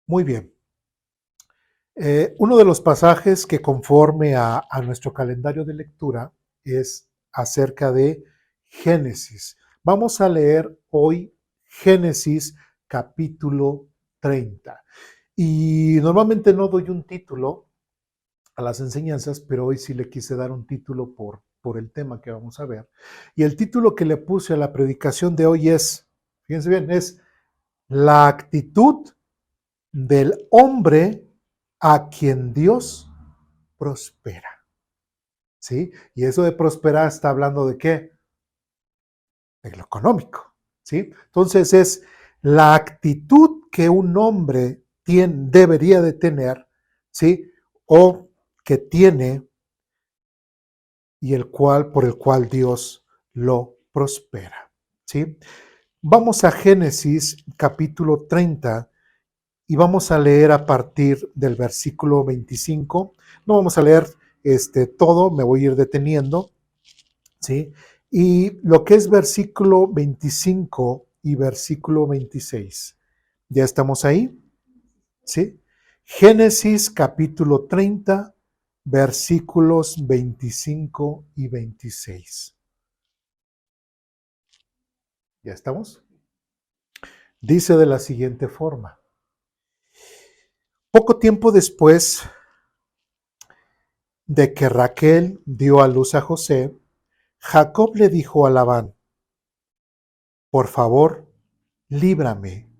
Muy bien. Uno de los pasajes que conforme a nuestro calendario de lectura es acerca de Génesis. Vamos a leer hoy Génesis capítulo 30. Y normalmente no doy un título a las enseñanzas, pero hoy sí le quise dar un título por el tema que vamos a ver. Y el título que le puse a la predicación de hoy es, fíjense bien, es la actitud del hombre a quien Dios prospera. ¿Sí? Y eso de prosperar está hablando de qué? De lo económico. ¿Sí? Entonces es la actitud que un hombre debería de tener, ¿sí? O que tiene y por el cual Dios lo prospera. ¿Sí? Vamos a Génesis capítulo 30 y vamos a leer a partir del versículo 25. No vamos a leer todo, me voy a ir deteniendo, ¿sí? Y lo que es versículo 25 y versículo 26. ¿Ya estamos ahí? ¿Sí? Génesis capítulo 30, versículos 25 y 26. ¿Ya estamos? Dice de la siguiente forma. Poco tiempo después de que Raquel dio a luz a José, Jacob le dijo a Labán: por favor, líbrame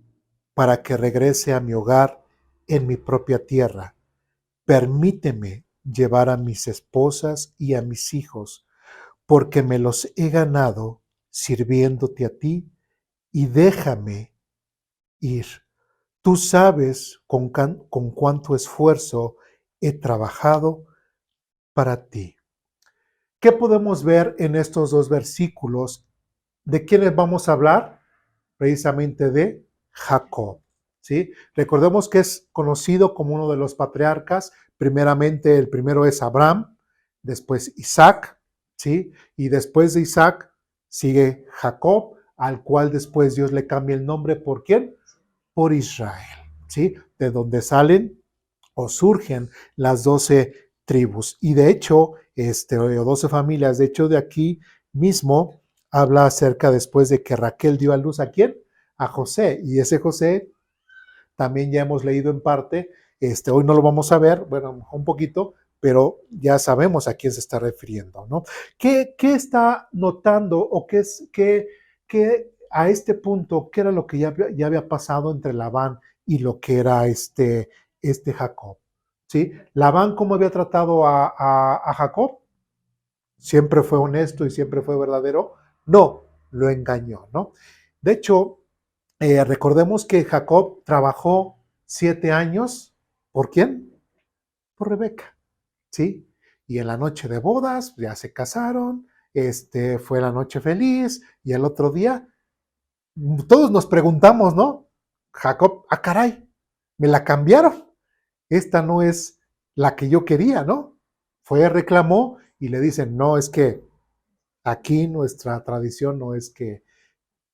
para que regrese a mi hogar en mi propia tierra. Permíteme llevar a mis esposas y a mis hijos, porque me los he ganado sirviéndote a ti, y déjame ir. Tú sabes con cuánto esfuerzo he trabajado para ti. ¿Qué podemos ver en estos dos versículos? ¿De quiénes vamos a hablar? Precisamente de Jacob. ¿Sí? Recordemos que es conocido como uno de los patriarcas. Primeramente, el primero es Abraham, después Isaac, ¿sí? Y después de Isaac sigue Jacob, al cual después Dios le cambia el nombre. ¿Por quién? Por Israel, ¿sí? De donde salen o surgen las 12 tribus. Y de hecho, o 12 familias, de hecho, de aquí mismo habla acerca después de que Raquel dio a luz a quién? A José. Y ese José también ya hemos leído en parte, hoy no lo vamos a ver, bueno, un poquito, pero ya sabemos a quién se está refiriendo, ¿no? ¿Qué está notando o qué a este punto, qué era lo que ya había pasado entre Labán y lo que era este Jacob? ¿Sí? Labán, ¿cómo había tratado a Jacob? ¿Siempre fue honesto y siempre fue verdadero? No, lo engañó, ¿no? De hecho, recordemos que Jacob trabajó 7 años. ¿Por quién? Por Rebeca, ¿sí? Y en la noche de bodas ya se casaron, fue la noche feliz y el otro día todos nos preguntamos, ¿no? Jacob, ah, caray, me la cambiaron. Esta no es la que yo quería, ¿no? Fue, reclamó y le dicen, no, es que aquí nuestra tradición no es que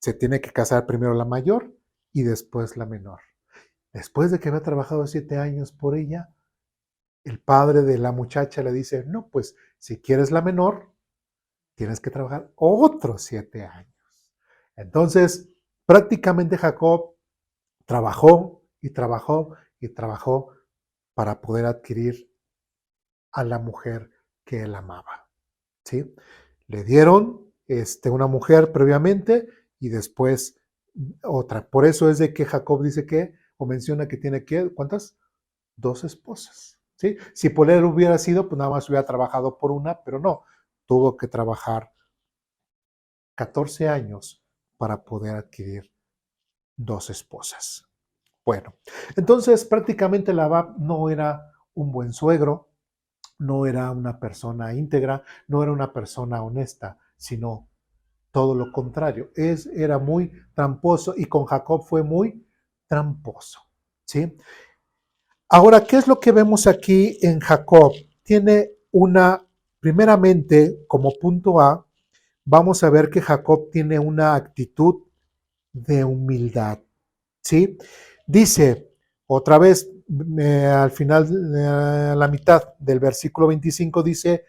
se tiene que casar primero la mayor y después la menor. Después de que había trabajado 7 años por ella, el padre de la muchacha le dice, no, pues si quieres la menor, tienes que trabajar otros 7 años. Entonces, prácticamente Jacob trabajó y trabajó y trabajó para poder adquirir a la mujer que él amaba, ¿sí? Le dieron una mujer previamente y después otra. Por eso es de que Jacob dice que, o menciona que tiene que, ¿cuántas? 2 esposas, ¿sí? Si por él hubiera sido, pues nada más hubiera trabajado por una, pero no, tuvo que trabajar 14 años para poder adquirir 2 esposas. Bueno, entonces prácticamente Labán no era un buen suegro, no era una persona íntegra, no era una persona honesta, sino todo lo contrario. Era muy tramposo y con Jacob fue muy tramposo, ¿sí? Ahora, ¿qué es lo que vemos aquí en Jacob? Tiene primeramente, como punto A, vamos a ver que Jacob tiene una actitud de humildad, ¿sí? Dice, Otra vez, al final, a la mitad del versículo 25 dice,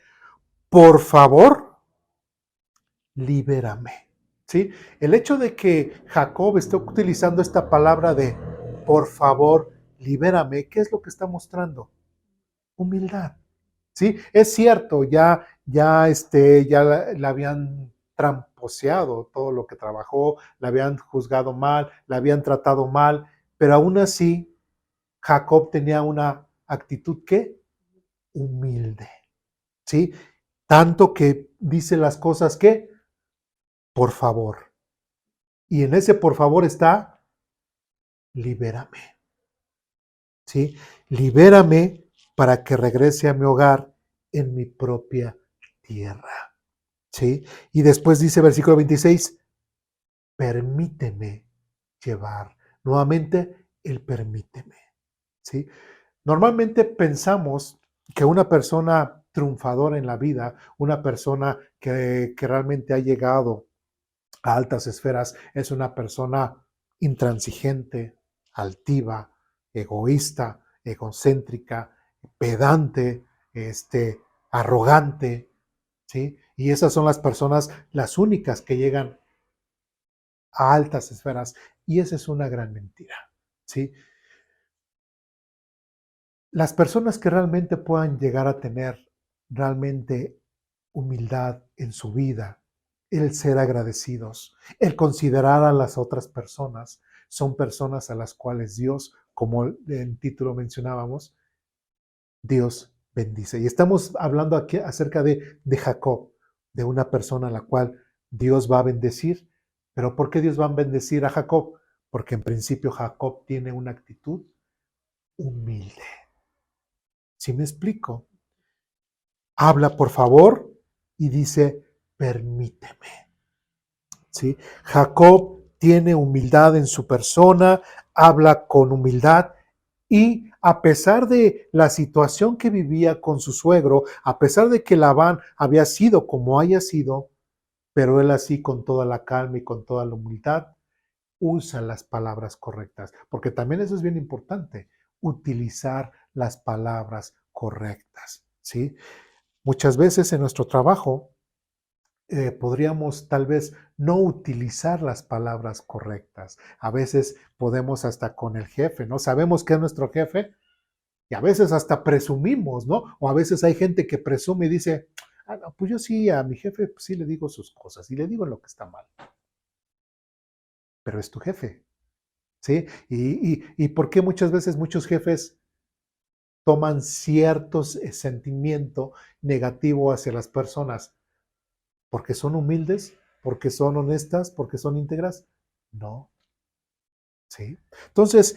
por favor, libérame. ¿Sí? El hecho de que Jacob esté utilizando esta palabra de por favor, libérame, ¿qué es lo que está mostrando? Humildad. ¿Sí? Es cierto, ya la habían tramposeado todo lo que trabajó, la habían juzgado mal, la habían tratado mal, pero aún así Jacob tenía una actitud que humilde, ¿sí? Tanto que dice las cosas que, por favor. Y en ese por favor está, libérame, ¿sí? Libérame para que regrese a mi hogar en mi propia tierra, ¿sí? Y después dice versículo 26, permíteme llevar. Nuevamente, el permíteme, ¿sí? Normalmente pensamos que una persona triunfadora en la vida, una persona que realmente ha llegado a altas esferas, es una persona intransigente, altiva, egoísta, egocéntrica, pedante, arrogante, ¿sí? Y esas son las personas, las únicas que llegan a altas esferas. Y esa es una gran mentira, ¿sí? Las personas que realmente puedan llegar a tener realmente humildad en su vida, el ser agradecidos, el considerar a las otras personas, son personas a las cuales Dios, como en título mencionábamos, Dios bendice. Y estamos hablando aquí acerca de Jacob, de una persona a la cual Dios va a bendecir. Pero ¿por qué Dios va a bendecir a Jacob? Porque en principio Jacob tiene una actitud humilde. ¿Sí me explico? Habla, por favor, y dice, permíteme. ¿Sí? Jacob tiene humildad en su persona, habla con humildad y a pesar de la situación que vivía con su suegro, a pesar de que Labán había sido como haya sido, pero él así con toda la calma y con toda la humildad, usa las palabras correctas, porque también eso es bien importante, utilizar las palabras correctas, ¿sí? Muchas veces en nuestro trabajo podríamos tal vez no utilizar las palabras correctas. A veces podemos hasta con el jefe, ¿no? Sabemos que es nuestro jefe y a veces hasta presumimos, ¿no? O a veces hay gente que presume y dice, ah, no, pues yo sí a mi jefe pues sí le digo sus cosas y le digo lo que está mal, pero es tu jefe, ¿sí? Y por qué muchas veces muchos jefes toman ciertos sentimiento negativo hacia las personas? ¿Porque son humildes? ¿Porque son honestas? ¿Porque son íntegras? No, ¿sí? Entonces,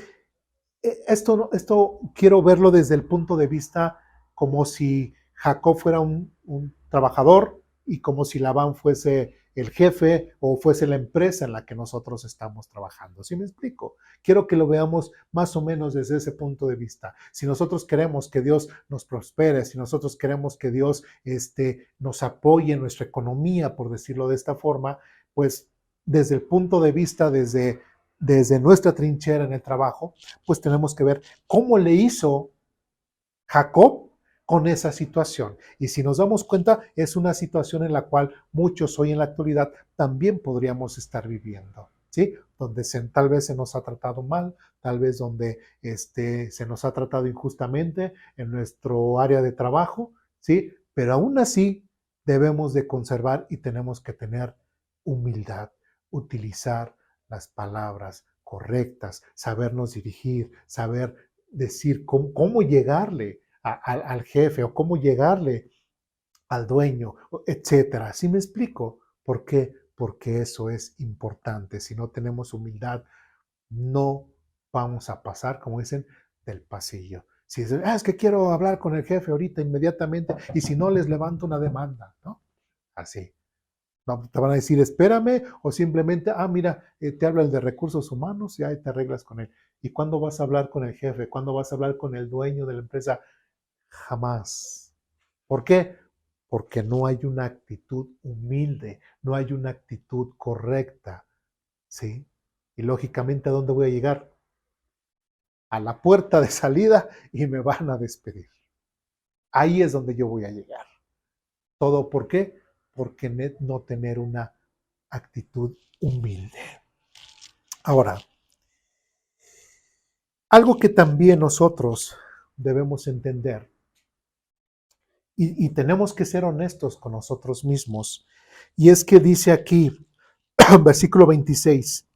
esto quiero verlo desde el punto de vista como si Jacob fuera un trabajador y como si Labán fuese el jefe o fuese la empresa en la que nosotros estamos trabajando. ¿Sí me explico? Quiero que lo veamos más o menos desde ese punto de vista. Si nosotros queremos que Dios nos prospere, si nosotros queremos que Dios nos apoye en nuestra economía, por decirlo de esta forma, pues desde el punto de vista, desde nuestra trinchera en el trabajo, pues tenemos que ver cómo le hizo Jacob con esa situación. Y si nos damos cuenta, es una situación en la cual muchos hoy en la actualidad también podríamos estar viviendo, ¿sí? Donde tal vez se nos ha tratado mal, tal vez donde se nos ha tratado injustamente en nuestro área de trabajo, ¿sí? Pero aún así debemos de conservar y tenemos que tener humildad, utilizar las palabras correctas, sabernos dirigir, saber decir cómo llegarle al jefe o cómo llegarle al dueño, etcétera. ¿Sí me explico? ¿Por qué? Porque eso es importante. Si no tenemos humildad, no vamos a pasar, como dicen, del pasillo. Si dicen, es que quiero hablar con el jefe ahorita, inmediatamente, y si no, les levanto una demanda, ¿no? Así. No, te van a decir, espérame, o simplemente, mira, te habla el de recursos humanos y ahí te arreglas con él. ¿Y cuándo vas a hablar con el jefe? ¿Cuándo vas a hablar con el dueño de la empresa? Jamás. ¿Por qué? Porque no hay una actitud humilde, no hay una actitud correcta, ¿sí? Y lógicamente, ¿a dónde voy a llegar? a la puerta de salida y me van a despedir. Ahí es donde yo voy a llegar. ¿Todo por qué? Porque no tener una actitud humilde. Ahora, algo que también nosotros debemos entender y tenemos que ser honestos con nosotros mismos, y es que dice aquí, versículo 26,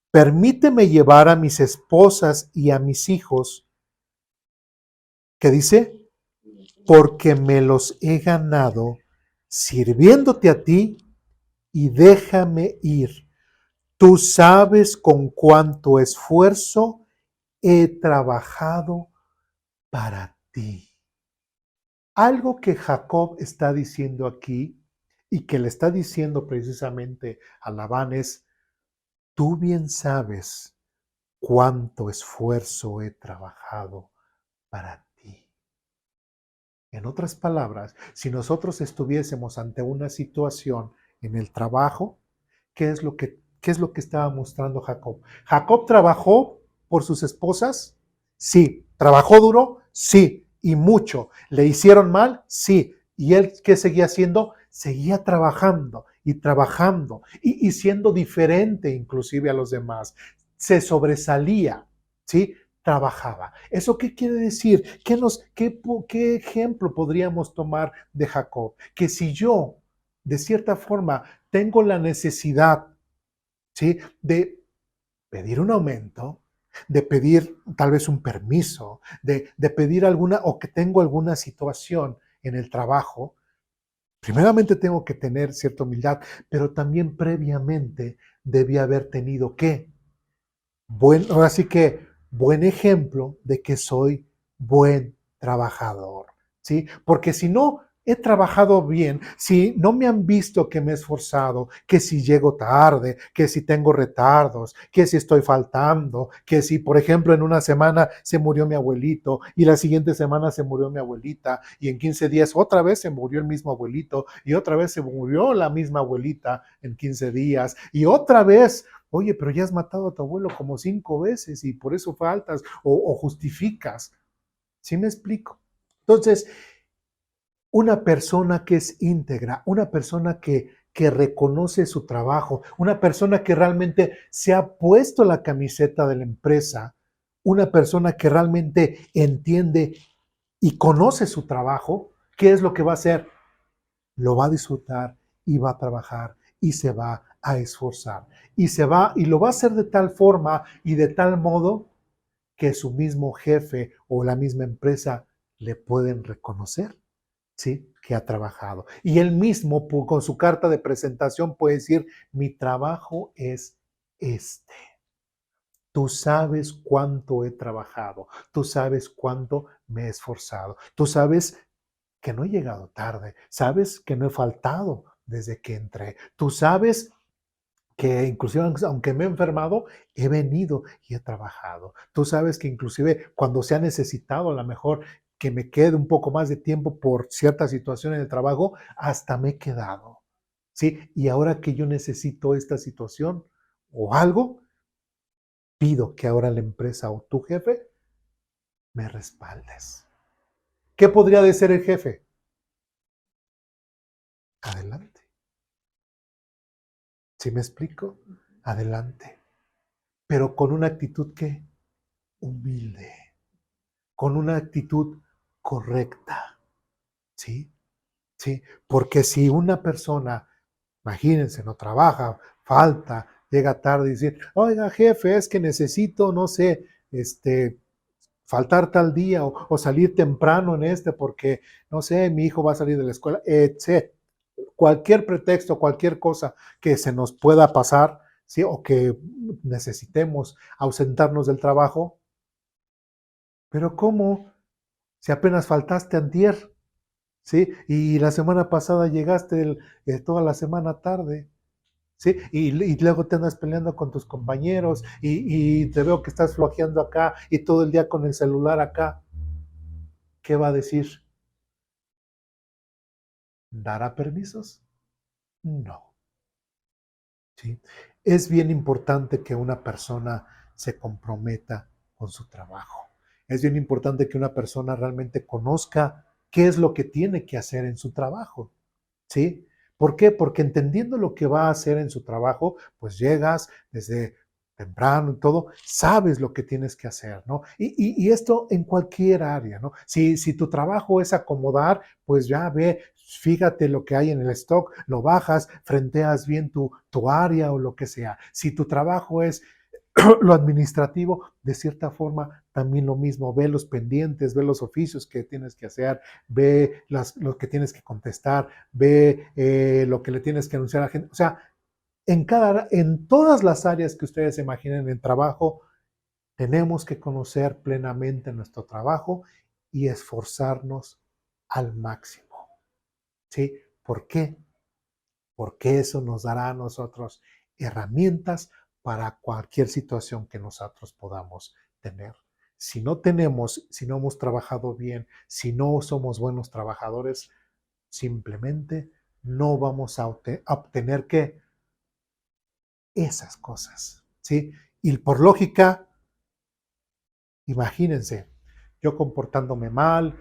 permíteme llevar a mis esposas y a mis hijos, ¿qué dice? Porque me los he ganado sirviéndote a ti y déjame ir. Tú sabes con cuánto esfuerzo he trabajado para ti. Algo que Jacob está diciendo aquí y que le está diciendo precisamente a Labán es, tú bien sabes cuánto esfuerzo he trabajado para ti. En otras palabras, si nosotros estuviésemos ante una situación en el trabajo, qué es lo que estaba mostrando Jacob? ¿Jacob trabajó por sus esposas? Sí. ¿Trabajó duro? Sí. Y mucho. ¿Le hicieron mal? Sí. ¿Y él qué seguía haciendo? Seguía trabajando y trabajando y siendo diferente inclusive a los demás. Se sobresalía, ¿sí? Trabajaba. ¿Eso qué quiere decir? ¿Qué ejemplo podríamos tomar de Jacob? Que si yo, de cierta forma, tengo la necesidad, ¿sí? De pedir un aumento, de pedir tal vez un permiso, de pedir alguna, o que tengo alguna situación en el trabajo, primeramente tengo que tener cierta humildad, pero también previamente debía haber tenido ¿qué? Ahora sí que buen ejemplo de que soy buen trabajador, ¿sí? Porque si no he trabajado bien, si no me han visto que me he esforzado, que si llego tarde, que si tengo retardos, que si estoy faltando, que si, por ejemplo, en una semana se murió mi abuelito y la siguiente semana se murió mi abuelita y en 15 días otra vez se murió el mismo abuelito y otra vez se murió la misma abuelita en 15 días y otra vez. Oye, pero ya has matado a tu abuelo como 5 veces y por eso faltas o justificas. ¿Sí me explico? Entonces, una persona que es íntegra, una persona que reconoce su trabajo, una persona que realmente se ha puesto la camiseta de la empresa, una persona que realmente entiende y conoce su trabajo, ¿qué es lo que va a hacer? Lo va a disfrutar y va a trabajar y se va a esforzar y se va y lo va a hacer de tal forma y de tal modo que su mismo jefe o la misma empresa le pueden reconocer, ¿sí? Que ha trabajado. Y él mismo con su carta de presentación puede decir, mi trabajo es este. Tú sabes cuánto he trabajado, tú sabes cuánto me he esforzado, tú sabes que no he llegado tarde, sabes que no he faltado desde que entré, tú sabes que inclusive aunque me he enfermado, he venido y he trabajado. Tú sabes que inclusive cuando se ha necesitado a lo mejor que me quede un poco más de tiempo por cierta situación en el trabajo, hasta me he quedado. ¿Sí? Y ahora que yo necesito esta situación o algo, pido que ahora la empresa o tu jefe me respaldes. ¿Qué podría decir el jefe? Adelante. ¿Sí me explico? Adelante. Pero con una actitud que humilde, con una actitud correcta, ¿sí? ¿Sí? Porque si una persona, imagínense, no trabaja, falta, llega tarde y dice, oiga, jefe, es que necesito, no sé, faltar tal día o salir temprano en porque, no sé, mi hijo va a salir de la escuela, etc. Cualquier pretexto, cualquier cosa que se nos pueda pasar, ¿sí? O que necesitemos ausentarnos del trabajo, pero ¿cómo? Si apenas faltaste antier, ¿sí? Y la semana pasada llegaste toda la semana tarde, ¿sí? Y luego te andas peleando con tus compañeros y te veo que estás flojeando acá y todo el día con el celular acá. ¿Qué va a decir? ¿Dará permisos? No, ¿sí? Es bien importante que una persona se comprometa con su trabajo. Es bien importante que una persona realmente conozca qué es lo que tiene que hacer en su trabajo, ¿sí? ¿Por qué? Porque entendiendo lo que va a hacer en su trabajo, pues llegas desde temprano y todo, sabes lo que tienes que hacer, ¿no? Y esto en cualquier área, ¿no? Si tu trabajo es acomodar, pues ya ve, fíjate lo que hay en el stock, lo bajas, frenteas bien tu área o lo que sea. Si tu trabajo es lo administrativo, de cierta forma, también lo mismo, ve los pendientes, ve los oficios que tienes que hacer, ve lo que tienes que contestar, ve lo que le tienes que anunciar a la gente. O sea, en todas las áreas que ustedes se imaginen en trabajo, tenemos que conocer plenamente nuestro trabajo y esforzarnos al máximo. ¿Sí? ¿Por qué? Porque eso nos dará a nosotros herramientas para cualquier situación que nosotros podamos tener. Si no tenemos, si no hemos trabajado bien, si no somos buenos trabajadores, simplemente no vamos a obtener ¿qué? Esas cosas, ¿sí? Y por lógica, imagínense, yo comportándome mal,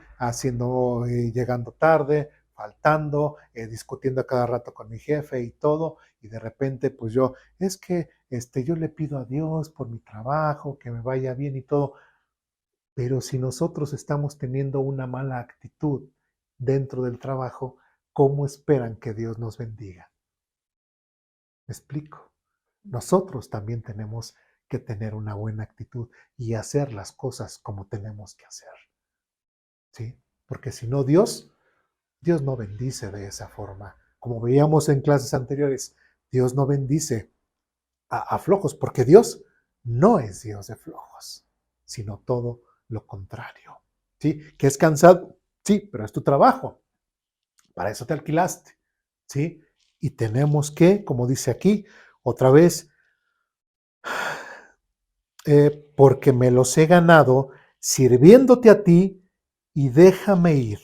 llegando tarde, faltando, discutiendo a cada rato con mi jefe y todo, y de repente, pues es que yo le pido a Dios por mi trabajo, que me vaya bien y todo, pero si nosotros estamos teniendo una mala actitud dentro del trabajo, ¿cómo esperan que Dios nos bendiga? ¿Me explico? Nosotros también tenemos que tener una buena actitud y hacer las cosas como tenemos que hacer, ¿sí? Porque si no, Dios no bendice de esa forma. Como veíamos en clases anteriores, Dios no bendice a flojos, porque Dios no es Dios de flojos, sino todo lo contrario, ¿sí? ¿Que es cansado? Sí, pero es tu trabajo. Para eso te alquilaste, ¿sí? Y tenemos que, como dice aquí, otra vez, porque me los he ganado sirviéndote a ti y déjame ir.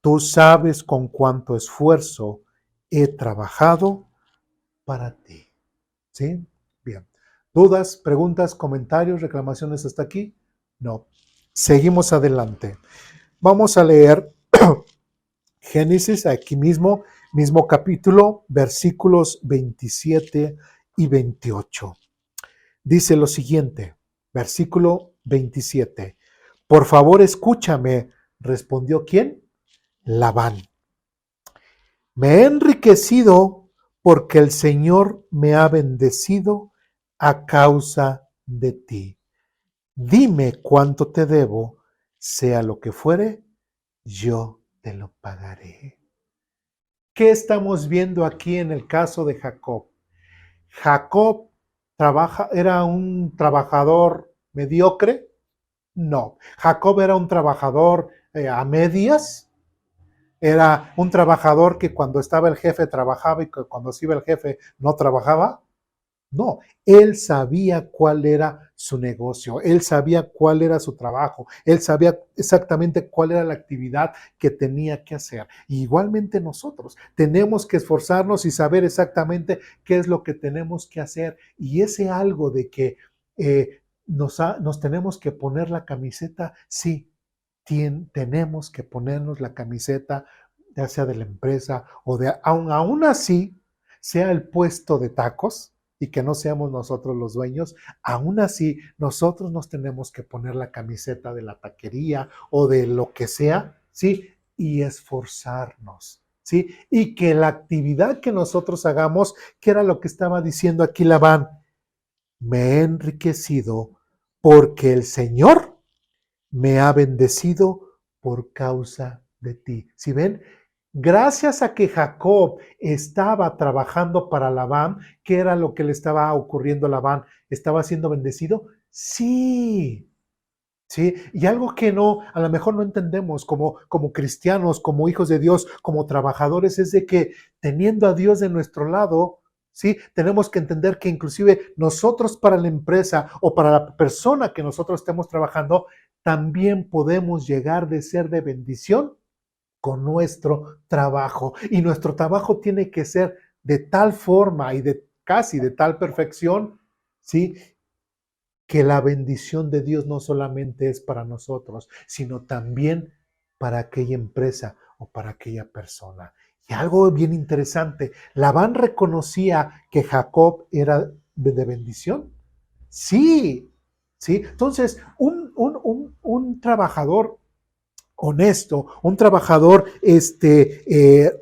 Tú sabes con cuánto esfuerzo he trabajado para ti. ¿Sí? Bien. ¿Dudas, preguntas, comentarios, reclamaciones hasta aquí? No. Seguimos adelante. Vamos a leer Génesis, aquí mismo capítulo, versículos 27 y 28. Dice lo siguiente, versículo 27. Por favor, escúchame, respondió ¿quién? Labán. Me he enriquecido porque el Señor me ha bendecido a causa de ti. Dime cuánto te debo, sea lo que fuere, yo te lo pagaré. ¿Qué estamos viendo aquí en el caso de Jacob? Jacob era un trabajador mediocre. No, Jacob era un trabajador a medias, era un trabajador que cuando estaba el jefe trabajaba y que cuando se iba el jefe no trabajaba. No, él sabía cuál era su negocio, él sabía cuál era su trabajo, él sabía exactamente cuál era la actividad que tenía que hacer. Y igualmente nosotros tenemos que esforzarnos y saber exactamente qué es lo que tenemos que hacer. Y ese algo de que nos tenemos que poner la camiseta, sí, tenemos que ponernos la camiseta, ya sea de la empresa o aún así, sea el puesto de tacos y que no seamos nosotros los dueños, aún así nosotros nos tenemos que poner la camiseta de la taquería o de lo que sea, ¿sí? Y esforzarnos, ¿sí? Y que la actividad que nosotros hagamos, que era lo que estaba diciendo aquí Labán, me he enriquecido porque el Señor me ha bendecido por causa de ti. ¿Sí ven? Gracias a que Jacob estaba trabajando para Labán, ¿qué era lo que le estaba ocurriendo a Labán? ¿Estaba siendo bendecido? Sí. Sí, y algo que a lo mejor no entendemos como cristianos, como hijos de Dios, como trabajadores, es de que teniendo a Dios de nuestro lado, sí, tenemos que entender que inclusive nosotros para la empresa o para la persona que nosotros estemos trabajando, también podemos llegar de ser de bendición con nuestro trabajo. Y nuestro trabajo tiene que ser de tal forma y de casi de tal perfección, ¿sí? que la bendición de Dios no solamente es para nosotros, sino también para aquella empresa o para aquella persona. Y algo bien interesante, Labán reconocía que Jacob era de bendición. Sí, sí. Entonces, un trabajador honesto, un trabajador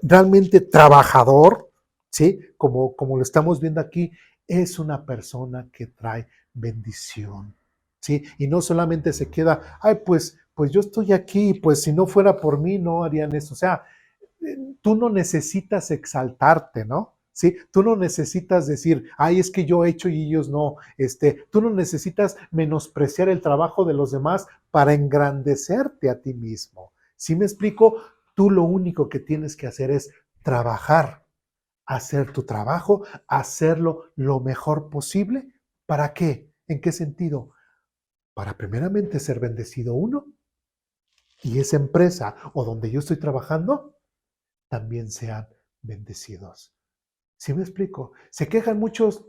realmente trabajador, ¿sí? Como lo estamos viendo aquí, es una persona que trae bendición, ¿sí? Y no solamente se queda, ay, pues yo estoy aquí, pues si no fuera por mí no harían eso. O sea, tú no necesitas exaltarte, ¿no? ¿Sí? Tú no necesitas decir, ay, es que yo he hecho y ellos no. Tú no necesitas menospreciar el trabajo de los demás para engrandecerte a ti mismo. ¿Sí me explico? Tú lo único que tienes que hacer es trabajar, hacer tu trabajo, hacerlo lo mejor posible. ¿Para qué? ¿En qué sentido? Para primeramente ser bendecido uno y esa empresa o donde yo estoy trabajando también sean bendecidos. ¿Sí me explico? Se quejan muchos,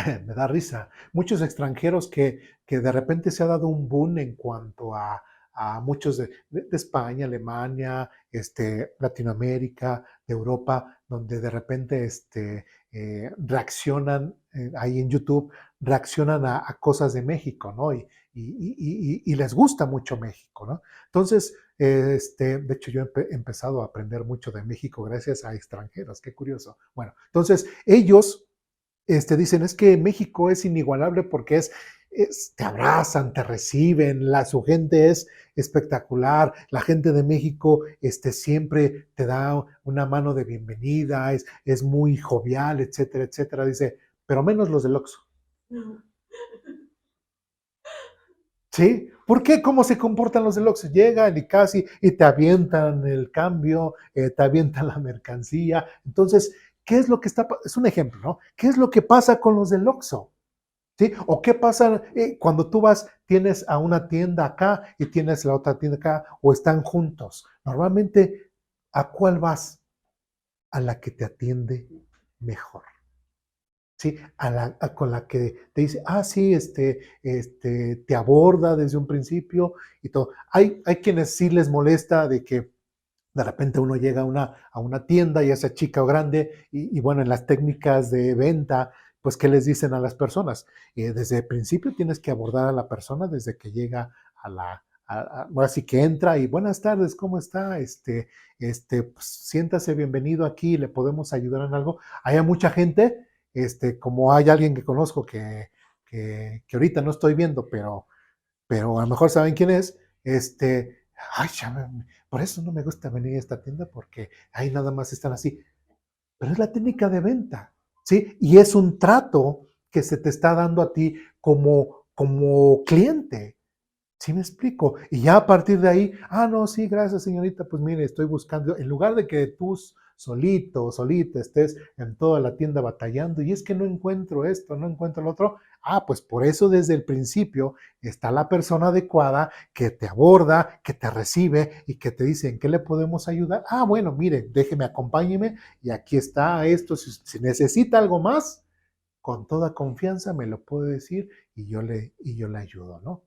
me da risa, muchos extranjeros que de repente se ha dado un boom en cuanto a muchos de España, Alemania, Latinoamérica, de Europa, donde de repente reaccionan ahí en YouTube, reaccionan a cosas de México, ¿no? Y les gusta mucho México, ¿no? Entonces, de hecho, yo he empezado a aprender mucho de México gracias a extranjeros, qué curioso. Bueno, entonces ellos dicen, es que México es inigualable porque te abrazan, te reciben, su gente es espectacular, la gente de México siempre te da una mano de bienvenida, es muy jovial, etcétera, etcétera. Dice, pero menos los del Oxxo. ¿Sí? ¿Por qué? ¿Cómo se comportan los del Oxxo? Llegan y casi y te avientan el cambio, te avientan la mercancía. Entonces, ¿qué es lo que está? Es un ejemplo, ¿no? ¿Qué es lo que pasa con los del Oxxo? ¿Sí? ¿O qué pasa cuando tú vas, tienes a una tienda acá y tienes la otra tienda acá o están juntos? Normalmente, ¿a cuál vas? A la que te atiende mejor. ¿Sí? Con la que te dice, ah, sí, te aborda desde un principio y todo. Hay quienes sí les molesta de que de repente uno llega a una tienda, ya sea chica o grande, y bueno, en las técnicas de venta, pues, ¿qué les dicen a las personas? Desde el principio tienes que abordar a la persona desde que llega así que entra y buenas tardes, ¿cómo está? Pues, siéntase bienvenido aquí, le podemos ayudar en algo. Hay mucha gente, como hay alguien que conozco que ahorita no estoy viendo, pero a lo mejor saben quién es, ay, por eso no me gusta venir a esta tienda porque ahí nada más están así. Pero es la técnica de venta, ¿sí? Y es un trato que se te está dando a ti como cliente. ¿Sí me explico? Y ya a partir de ahí, ah, no, sí, gracias, señorita, pues mire, estoy buscando, en lugar de que tú solito o solita estés en toda la tienda batallando, y es que no encuentro esto, no encuentro lo otro, ah, pues por eso desde el principio está la persona adecuada que te aborda, que te recibe y que te dice en qué le podemos ayudar. Ah, bueno, mire, déjeme, acompáñeme y aquí está esto, si necesita algo más, con toda confianza me lo puede decir y yo le ayudo, ¿no?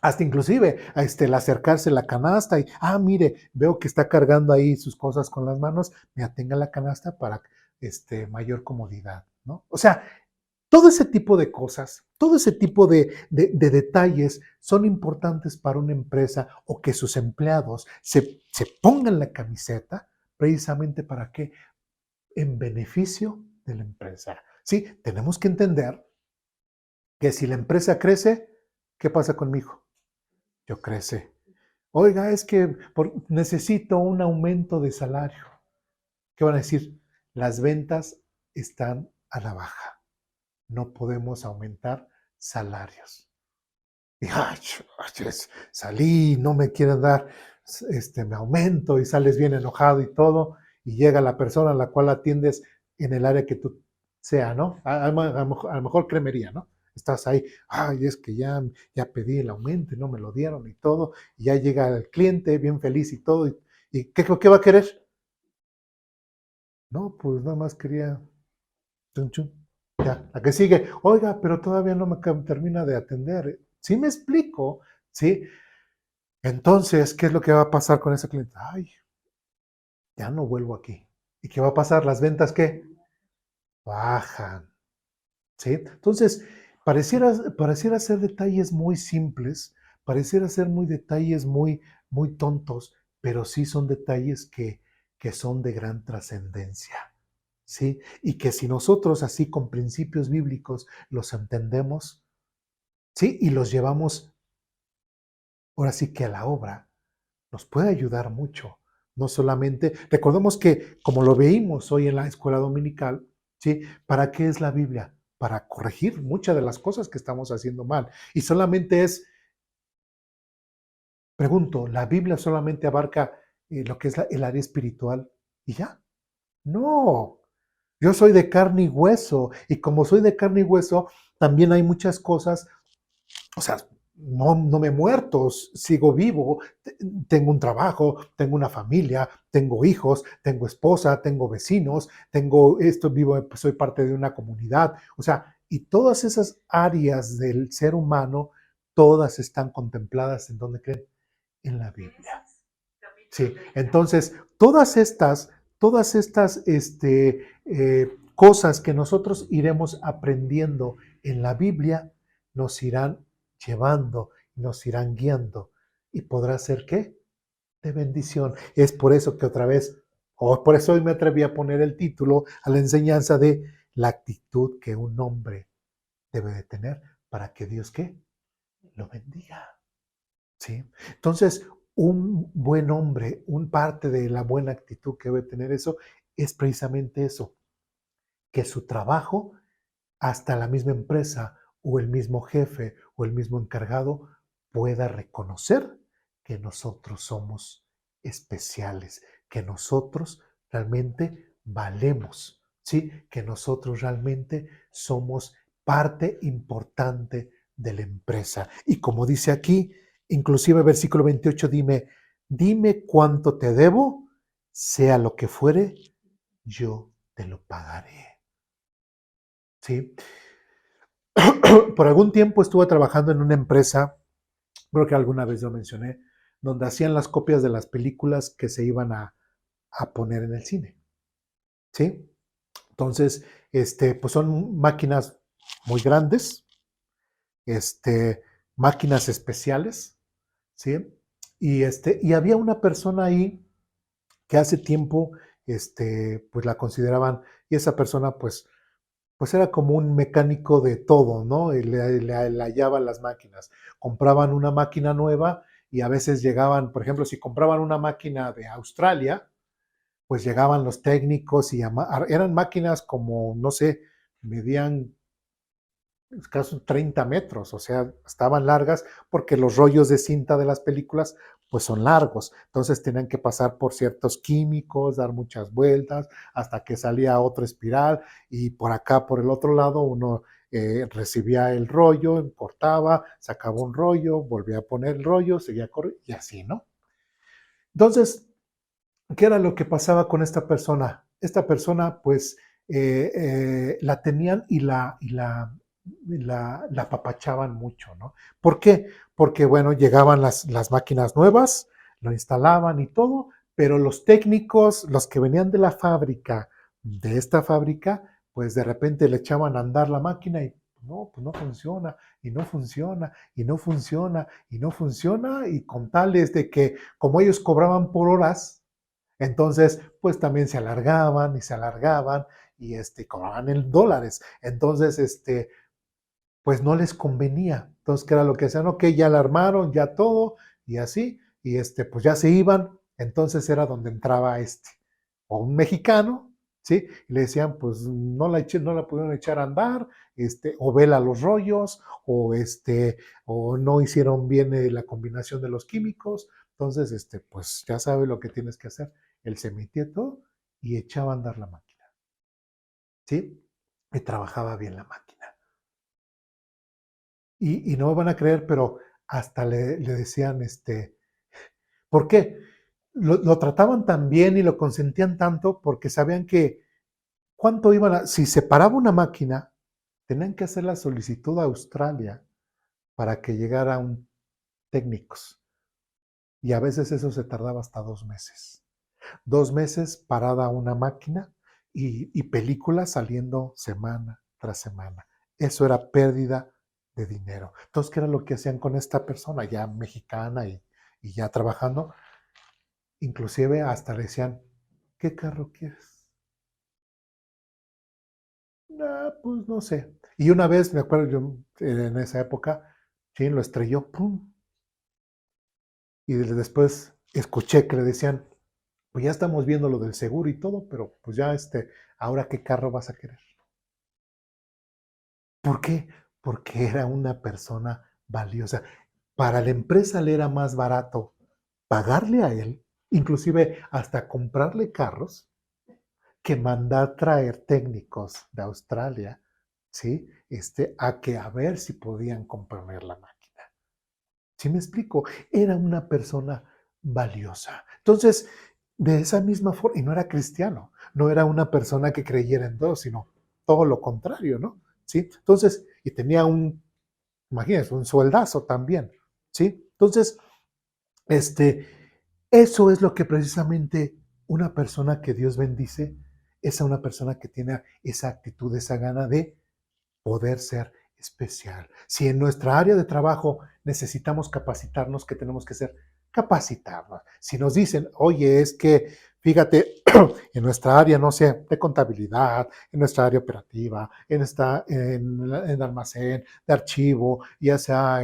Hasta inclusive el acercarse a la canasta y, ah, mire, veo que está cargando ahí sus cosas con las manos, me atenga la canasta para mayor comodidad, ¿no? O sea, todo ese tipo de cosas, todo ese tipo de detalles son importantes para una empresa o que sus empleados se pongan la camiseta precisamente para qué, en beneficio de la empresa. Sí, tenemos que entender que si la empresa crece, ¿qué pasa con mi hijo? Yo crece. Oiga, es que necesito un aumento de salario. ¿Qué van a decir? Las ventas están a la baja. No podemos aumentar salarios. Y salí, no me quieren dar mi aumento y sales bien enojado y todo, y llega la persona a la cual atiendes en el área que tú sea, ¿no? A lo mejor cremería, ¿no? Estás ahí, ay, es que ya pedí el aumento y no me lo dieron y todo, y ya llega el cliente bien feliz y todo, y ¿qué va a querer? No, pues nada más quería chun chun. Ya, la que sigue, oiga, pero todavía no me termina de atender. ¿Sí me explico? ¿Sí? Entonces, ¿qué es lo que va a pasar con ese cliente? Ay, ya no vuelvo aquí. ¿Y qué va a pasar? ¿Las ventas qué? Bajan. ¿Sí? Entonces, pareciera ser detalles muy simples, pareciera ser muy detalles muy tontos, pero sí son detalles que son de gran trascendencia. ¿Sí? Y que si nosotros así con principios bíblicos los entendemos, ¿sí? Y los llevamos ahora sí que a la obra, nos puede ayudar mucho. No solamente, recordemos que como lo veímos hoy en la escuela dominical, ¿sí? ¿Para qué es la Biblia? Para corregir muchas de las cosas que estamos haciendo mal. Y solamente es, pregunto, ¿la Biblia solamente abarca lo que es el área espiritual y ya? No, yo soy de carne y hueso. Y como soy de carne y hueso, también hay muchas cosas. O sea, no me he muerto, sigo vivo, tengo un trabajo, tengo una familia, tengo hijos, tengo esposa, tengo vecinos, tengo esto, vivo, soy parte de una comunidad. O sea, y todas esas áreas del ser humano, todas están contempladas en donde creen, en la Biblia. Sí, entonces todas estas cosas que nosotros iremos aprendiendo en la Biblia nos irán llevando, nos irán guiando y podrá ser ¿qué? De bendición. Es por eso que otra vez, o por eso hoy me atreví a poner el título a la enseñanza de la actitud que un hombre debe de tener para que Dios ¿qué? Lo bendiga. ¿Sí? Entonces, un buen hombre, un parte de la buena actitud que debe tener eso, es precisamente eso, que su trabajo, hasta la misma empresa o el mismo jefe o el mismo encargado, pueda reconocer que nosotros somos especiales, que nosotros realmente valemos, ¿sí? Que nosotros realmente somos parte importante de la empresa. Y como dice aquí, inclusive versículo 28, dime cuánto te debo, sea lo que fuere, yo te lo pagaré. ¿Sí? Por algún tiempo estuve trabajando en una empresa, creo que alguna vez lo mencioné, donde hacían las copias de las películas que se iban a poner en el cine. ¿Sí? Entonces, pues son máquinas muy grandes, este, máquinas especiales, ¿sí? Y había una persona ahí que hace tiempo, pues la consideraban, y esa persona, pues era como un mecánico de todo, ¿no? Y le hallaban las máquinas. Compraban una máquina nueva y a veces llegaban, por ejemplo, si compraban una máquina de Australia, pues llegaban los técnicos y eran máquinas como, no sé, medían casi 30 metros, o sea, estaban largas porque los rollos de cinta de las películas pues son largos, entonces tenían que pasar por ciertos químicos, dar muchas vueltas hasta que salía otra espiral y por acá, por el otro lado, uno recibía el rollo, cortaba, sacaba un rollo, volvía a poner el rollo, seguía corriendo y así, ¿no? Entonces, ¿qué era lo que pasaba con esta persona? Esta persona, pues, la tenían y la apapachaban mucho, ¿no? ¿Por qué? Porque, bueno, llegaban las máquinas nuevas, lo instalaban y todo, pero los técnicos, los que venían de la fábrica, de esta fábrica, pues de repente le echaban a andar la máquina y no, pues no funciona, y no funciona, y no funciona, y no funciona, y con tales de que como ellos cobraban por horas, entonces, pues también se alargaban y se alargaban y cobraban en dólares. Entonces, pues no les convenía. Entonces, ¿qué era lo que hacían? Ok, ya la armaron, ya todo y así, y pues ya se iban. Entonces era donde entraba o un mexicano, ¿sí? Y le decían, pues no la pudieron echar a andar, o vela los rollos, o no hicieron bien la combinación de los químicos. Entonces, pues ya sabe lo que tienes que hacer. Él se metía todo y echaba a andar la máquina, ¿sí? Y trabajaba bien la máquina. Y no me van a creer, pero hasta le decían, ¿por qué? Lo trataban tan bien y lo consentían tanto porque sabían que cuánto iban si se paraba una máquina, Tenían que hacer la solicitud a Australia para que llegaran técnicos. Y a veces eso se tardaba hasta 2 meses. 2 meses parada una máquina y películas saliendo semana tras semana. Eso era pérdida de dinero. Entonces, ¿qué era lo que hacían con esta persona ya mexicana y ya trabajando? Inclusive hasta le decían, ¿qué carro quieres? Ah, pues no sé. Y una vez, me acuerdo yo en esa época, sí, lo estrelló, ¡pum! Y después escuché que le decían, pues ya estamos viendo lo del seguro y todo, pero pues ya ahora qué carro vas a querer. ¿Por qué? Porque era una persona valiosa. Para la empresa le era más barato pagarle a él, inclusive hasta comprarle carros, que mandar traer técnicos de Australia, ¿sí? A ver si podían componer la máquina. ¿Sí me explico? Era una persona valiosa. Entonces, de esa misma forma, y no era cristiano, no era una persona que creyera en Dios, sino todo lo contrario, ¿no? ¿Sí? Entonces, y tenía imagínense, un sueldazo también, ¿sí? Entonces, este, eso es lo que precisamente una persona que Dios bendice es a una persona que tiene esa actitud, esa gana de poder ser especial. Si en nuestra área de trabajo necesitamos capacitarnos, ¿qué tenemos que hacer? Capacitarnos. Si nos dicen, oye, es que, fíjate, en nuestra área, no sé, de contabilidad, en nuestra área operativa, en almacén, de archivo, ya sea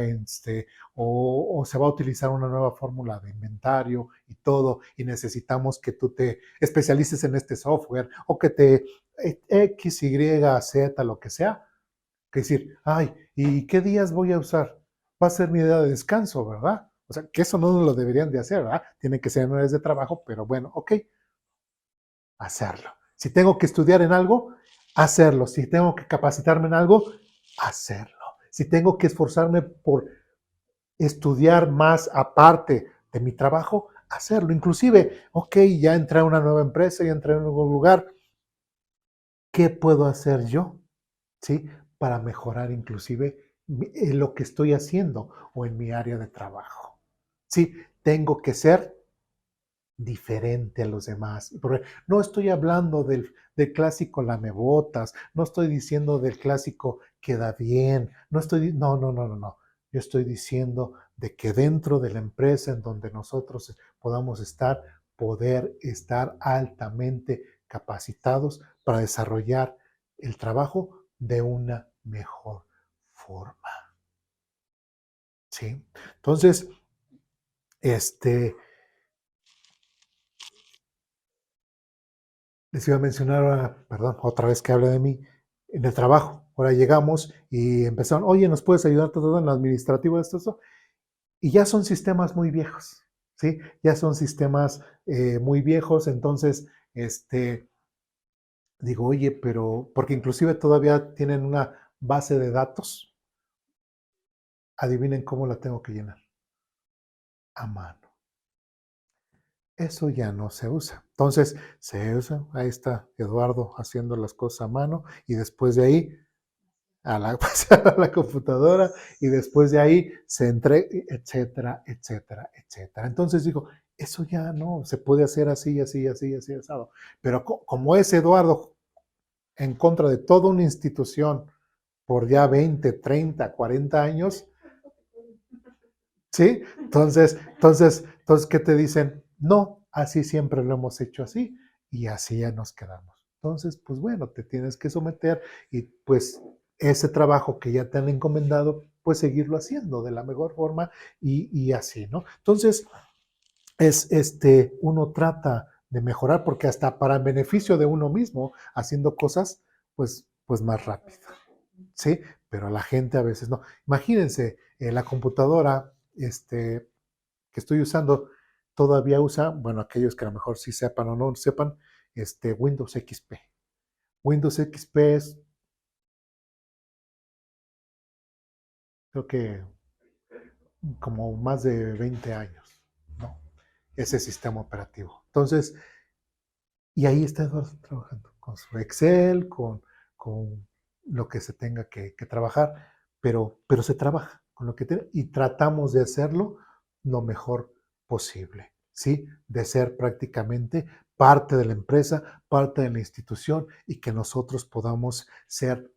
o se va a utilizar una nueva fórmula de inventario y todo, y necesitamos que tú te especialices en este software o que te X, Y, Z, lo que sea, que decir, ay, ¿y qué días voy a usar? Va a ser mi día de descanso, ¿verdad? O sea, que eso no lo deberían de hacer, ¿verdad? Tiene que ser en horas de trabajo, pero bueno, ok, hacerlo. Si tengo que estudiar en algo, hacerlo. Si tengo que capacitarme en algo, hacerlo. Si tengo que esforzarme por estudiar más aparte de mi trabajo, hacerlo. Inclusive, ok, ya entré a una nueva empresa, ya entré a un nuevo lugar, ¿qué puedo hacer yo? ¿Sí? Para mejorar inclusive en lo que estoy haciendo o en mi área de trabajo. Sí, tengo que ser diferente a los demás. No estoy hablando del clásico lamebotas, no estoy diciendo del clásico queda bien, no. Yo estoy diciendo de que dentro de la empresa en donde nosotros podamos estar, poder estar altamente capacitados para desarrollar el trabajo de una mejor forma. ¿Sí? Entonces, este, les iba a mencionar, perdón, otra vez que hable de mí, en el trabajo. Ahora llegamos y empezaron, oye, ¿nos puedes ayudar todo en lo administrativo de esto? Y ya son sistemas muy viejos, ¿sí? Ya son sistemas muy viejos, entonces, digo, oye, pero, porque inclusive todavía tienen una base de datos, adivinen cómo la tengo que llenar, a mano. Eso ya no se usa. Entonces, se usa, ahí está Eduardo haciendo las cosas a mano y después de ahí a la computadora y después de ahí se entrega, etcétera, etcétera, etcétera. Entonces digo, eso ya no, se puede hacer así, así, así, así, asado. Pero como es Eduardo en contra de toda una institución por ya 20, 30, 40 años, ¿sí? Entonces, ¿qué te dicen? No, así siempre lo hemos hecho así y así ya nos quedamos. Entonces, pues bueno, te tienes que someter y pues ese trabajo que ya te han encomendado, pues seguirlo haciendo de la mejor forma y así, ¿no? Entonces, uno trata de mejorar porque hasta para el beneficio de uno mismo, haciendo cosas, pues más rápido, ¿sí? Pero la gente a veces no. Imagínense, la computadora, que estoy usando todavía usa, bueno, aquellos que a lo mejor sí sepan o no sepan, Windows XP. Windows XP es, creo que como más de 20 años, ¿no? Ese sistema operativo. Entonces, y ahí está Eduardo trabajando con su Excel, con lo que se tenga que trabajar, pero se trabaja con lo que tiene y tratamos de hacerlo lo mejor posible, ¿sí? De ser prácticamente parte de la empresa, parte de la institución y que nosotros podamos ser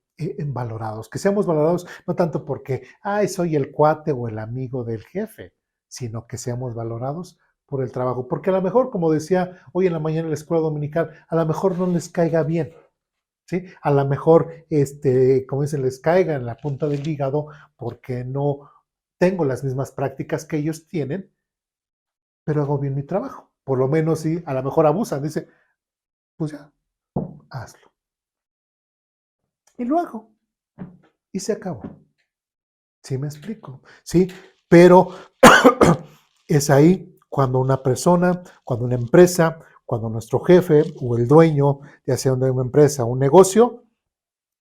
valorados, que seamos valorados no tanto porque, ay, soy el cuate o el amigo del jefe, sino que seamos valorados por el trabajo, porque a lo mejor, como decía hoy en la mañana en la escuela dominical, a lo mejor no les caiga bien, ¿sí? A lo mejor, como dicen, les caiga en la punta del hígado porque no tengo las mismas prácticas que ellos tienen, pero hago bien mi trabajo. Por lo menos, sí, a lo mejor abusan, dice, pues ya, hazlo. Y lo hago. Y se acabó. ¿Sí me explico? Sí, pero es ahí cuando una persona, cuando una empresa, cuando nuestro jefe o el dueño, ya sea de una empresa o un negocio,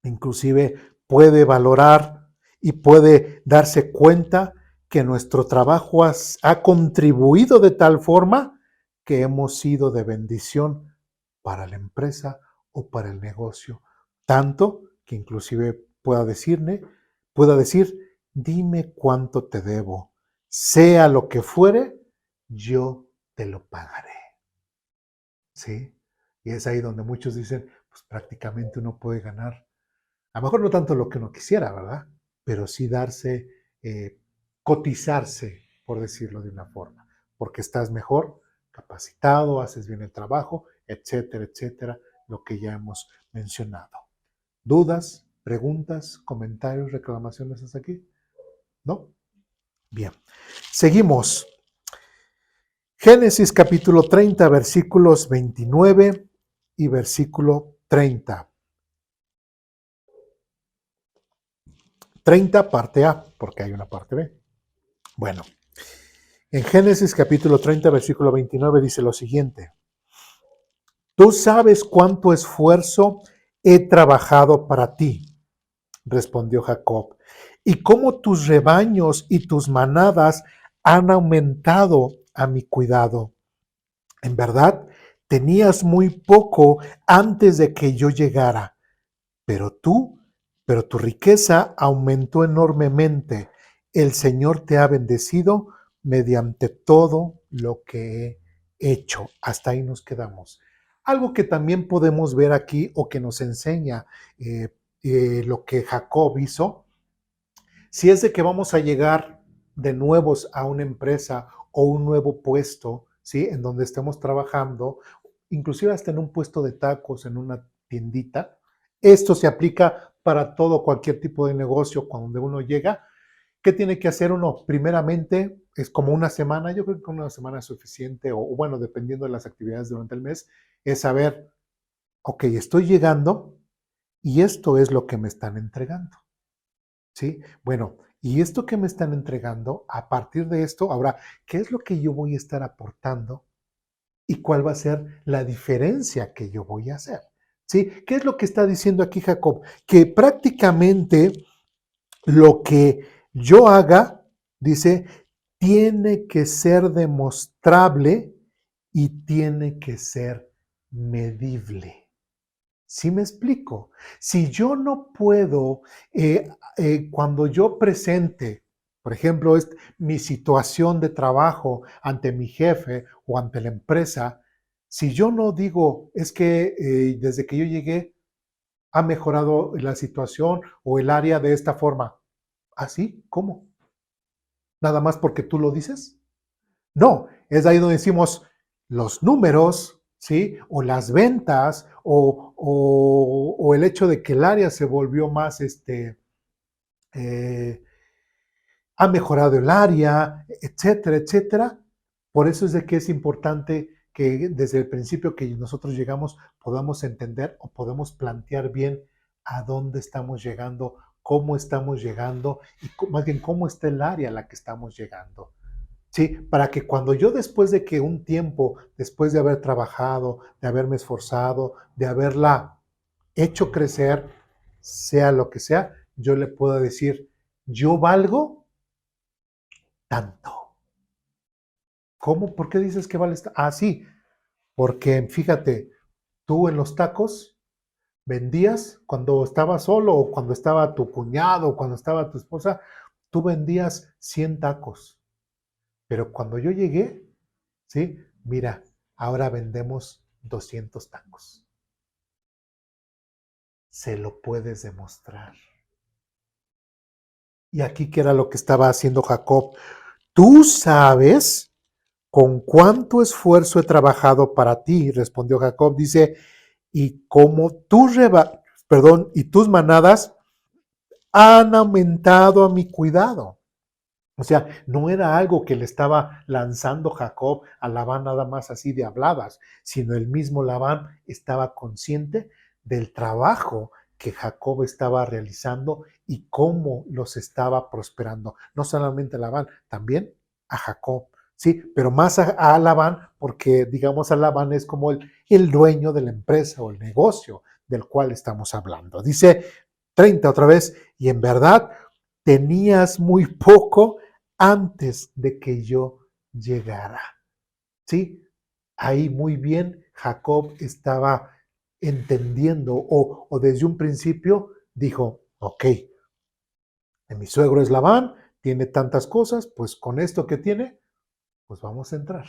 inclusive puede valorar y puede darse cuenta que nuestro trabajo ha contribuido de tal forma que hemos sido de bendición para la empresa o para el negocio. Tanto que inclusive pueda decir, dime cuánto te debo, sea lo que fuere, yo te lo pagaré. ¿Sí? Y es ahí donde muchos dicen, pues prácticamente uno puede ganar a lo mejor no tanto lo que uno quisiera, ¿verdad? Pero sí darse, cotizarse, por decirlo de una forma, porque estás mejor capacitado, haces bien el trabajo, etcétera, etcétera, lo que ya hemos mencionado. ¿Dudas, preguntas, comentarios, reclamaciones hasta aquí? ¿No? Bien. Seguimos. Génesis capítulo 30, versículos 29 y versículo 30. 30 parte A, porque hay una parte B. Bueno, en Génesis capítulo 30, versículo 29 dice lo siguiente. Tú sabes cuánto esfuerzo he trabajado para ti, respondió Jacob, y cómo tus rebaños y tus manadas han aumentado a mi cuidado. En verdad, tenías muy poco antes de que yo llegara, pero tú, pero tu riqueza aumentó enormemente. El Señor te ha bendecido mediante todo lo que he hecho. Hasta ahí nos quedamos. Algo que también podemos ver aquí o que nos enseña lo que Jacob hizo, si es de que vamos a llegar de nuevos a una empresa o un nuevo puesto, ¿sí? En donde estemos trabajando, inclusive hasta en un puesto de tacos, en una tiendita. Esto se aplica para todo, cualquier tipo de negocio cuando uno llega. ¿Qué tiene que hacer uno? Primeramente, es como una semana, yo creo que una semana es suficiente, o bueno, dependiendo de las actividades durante el mes, es saber, ok, estoy llegando y esto es lo que me están entregando. ¿Sí? Bueno, y esto que me están entregando, a partir de esto, ahora, ¿qué es lo que yo voy a estar aportando? ¿Y cuál va a ser la diferencia que yo voy a hacer? ¿Sí? ¿Qué es lo que está diciendo aquí Jacob? Que prácticamente lo que yo haga, dice, tiene que ser demostrable y tiene que ser medible. ¿Sí me explico? Si yo no puedo, cuando yo presente, por ejemplo, mi situación de trabajo ante mi jefe o ante la empresa, si yo no digo, es que desde que yo llegué ha mejorado la situación o el área de esta forma, ¿así? ¿Cómo? ¿Nada más porque tú lo dices? No, es ahí donde decimos los números, ¿sí? O las ventas, o el hecho de que el área se volvió más, eh, ha mejorado el área, etcétera, etcétera. Por eso es de que es importante que desde el principio que nosotros llegamos podamos entender o podemos plantear bien a dónde estamos llegando, cómo estamos llegando y más bien cómo está el área a la que estamos llegando. Sí, para que cuando yo después de que un tiempo, después de haber trabajado, de haberme esforzado, de haberla hecho crecer, sea lo que sea, yo le pueda decir, yo valgo tanto. ¿Cómo? ¿Por qué dices que vales tanto? Ah, sí, porque fíjate, tú en los tacos Vendías cuando estabas solo o cuando estaba tu cuñado o cuando estaba tu esposa, tú vendías 100 tacos. Pero cuando yo llegué, ¿sí? Mira, ahora vendemos 200 tacos. Se lo puedes demostrar. Y aquí, ¿qué era lo que estaba haciendo Jacob? Tú sabes con cuánto esfuerzo he trabajado para ti, respondió Jacob. Dice, y como y tus manadas han aumentado a mi cuidado. O sea, no era algo que le estaba lanzando Jacob a Labán nada más así de habladas, sino el mismo Labán estaba consciente del trabajo que Jacob estaba realizando y cómo los estaba prosperando. No solamente a Labán, también a Jacob, sí, pero más a Labán, porque digamos a Labán es como el dueño de la empresa o el negocio del cual estamos hablando. Dice 30 otra vez, y en verdad tenías muy poco antes de que yo llegara. ¿Sí? Ahí muy bien Jacob estaba entendiendo o desde un principio dijo, ok, mi suegro es Labán, tiene tantas cosas, pues con esto que tiene, pues vamos a entrar,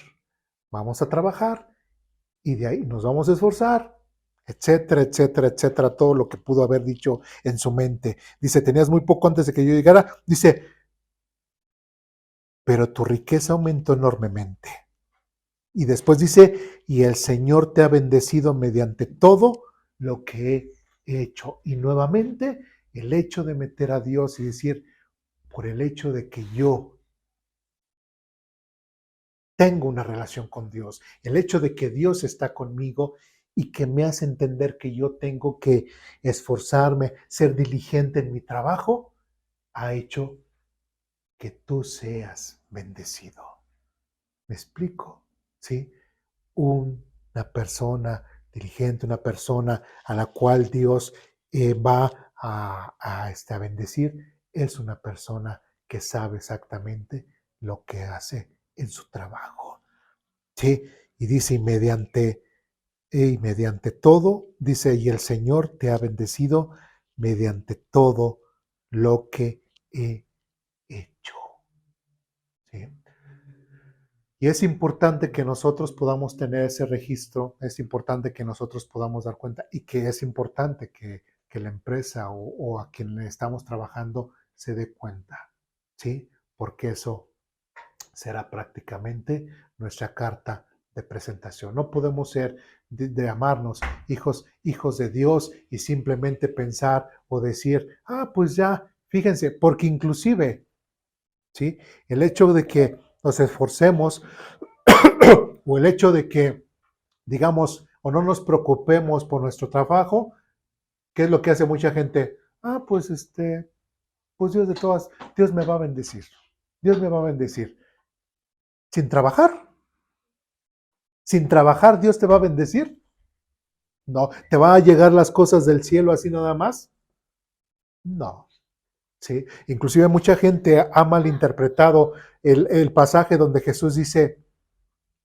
vamos a trabajar y de ahí nos vamos a esforzar, etcétera, etcétera, etcétera, todo lo que pudo haber dicho en su mente. Dice, tenías muy poco antes de que yo llegara, dice, pero tu riqueza aumentó enormemente. Y después dice, y el Señor te ha bendecido mediante todo lo que he hecho. Y nuevamente, el hecho de meter a Dios y decir, por el hecho de que yo tengo una relación con Dios, el hecho de que Dios está conmigo y que me hace entender que yo tengo que esforzarme, ser diligente en mi trabajo, ha hecho que tú seas bendecido. ¿Me explico? ¿Sí? Una persona diligente, una persona a la cual Dios va a bendecir, es una persona que sabe exactamente lo que hace en su trabajo. ¿Sí? Y dice, y mediante todo, dice, y el Señor te ha bendecido mediante todo lo que he hecho. ¿Sí? Y es importante que nosotros podamos tener ese registro, es importante que nosotros podamos dar cuenta y que es importante que la empresa o a quien le estamos trabajando se dé cuenta, ¿sí? Porque eso será prácticamente nuestra carta de presentación. No podemos ser de amarnos hijos de Dios y simplemente pensar o decir, pues ya, fíjense, porque inclusive, ¿sí? El hecho de que nos esforcemos o el hecho de que, digamos, o no nos preocupemos por nuestro trabajo, ¿qué es lo que hace mucha gente? Pues pues Dios me va a bendecir. Dios me va a bendecir. Sin trabajar, sin trabajar, Dios te va a bendecir. No, ¿te van a llegar las cosas del cielo así nada más? No, sí. Inclusive mucha gente ha malinterpretado el pasaje donde Jesús dice,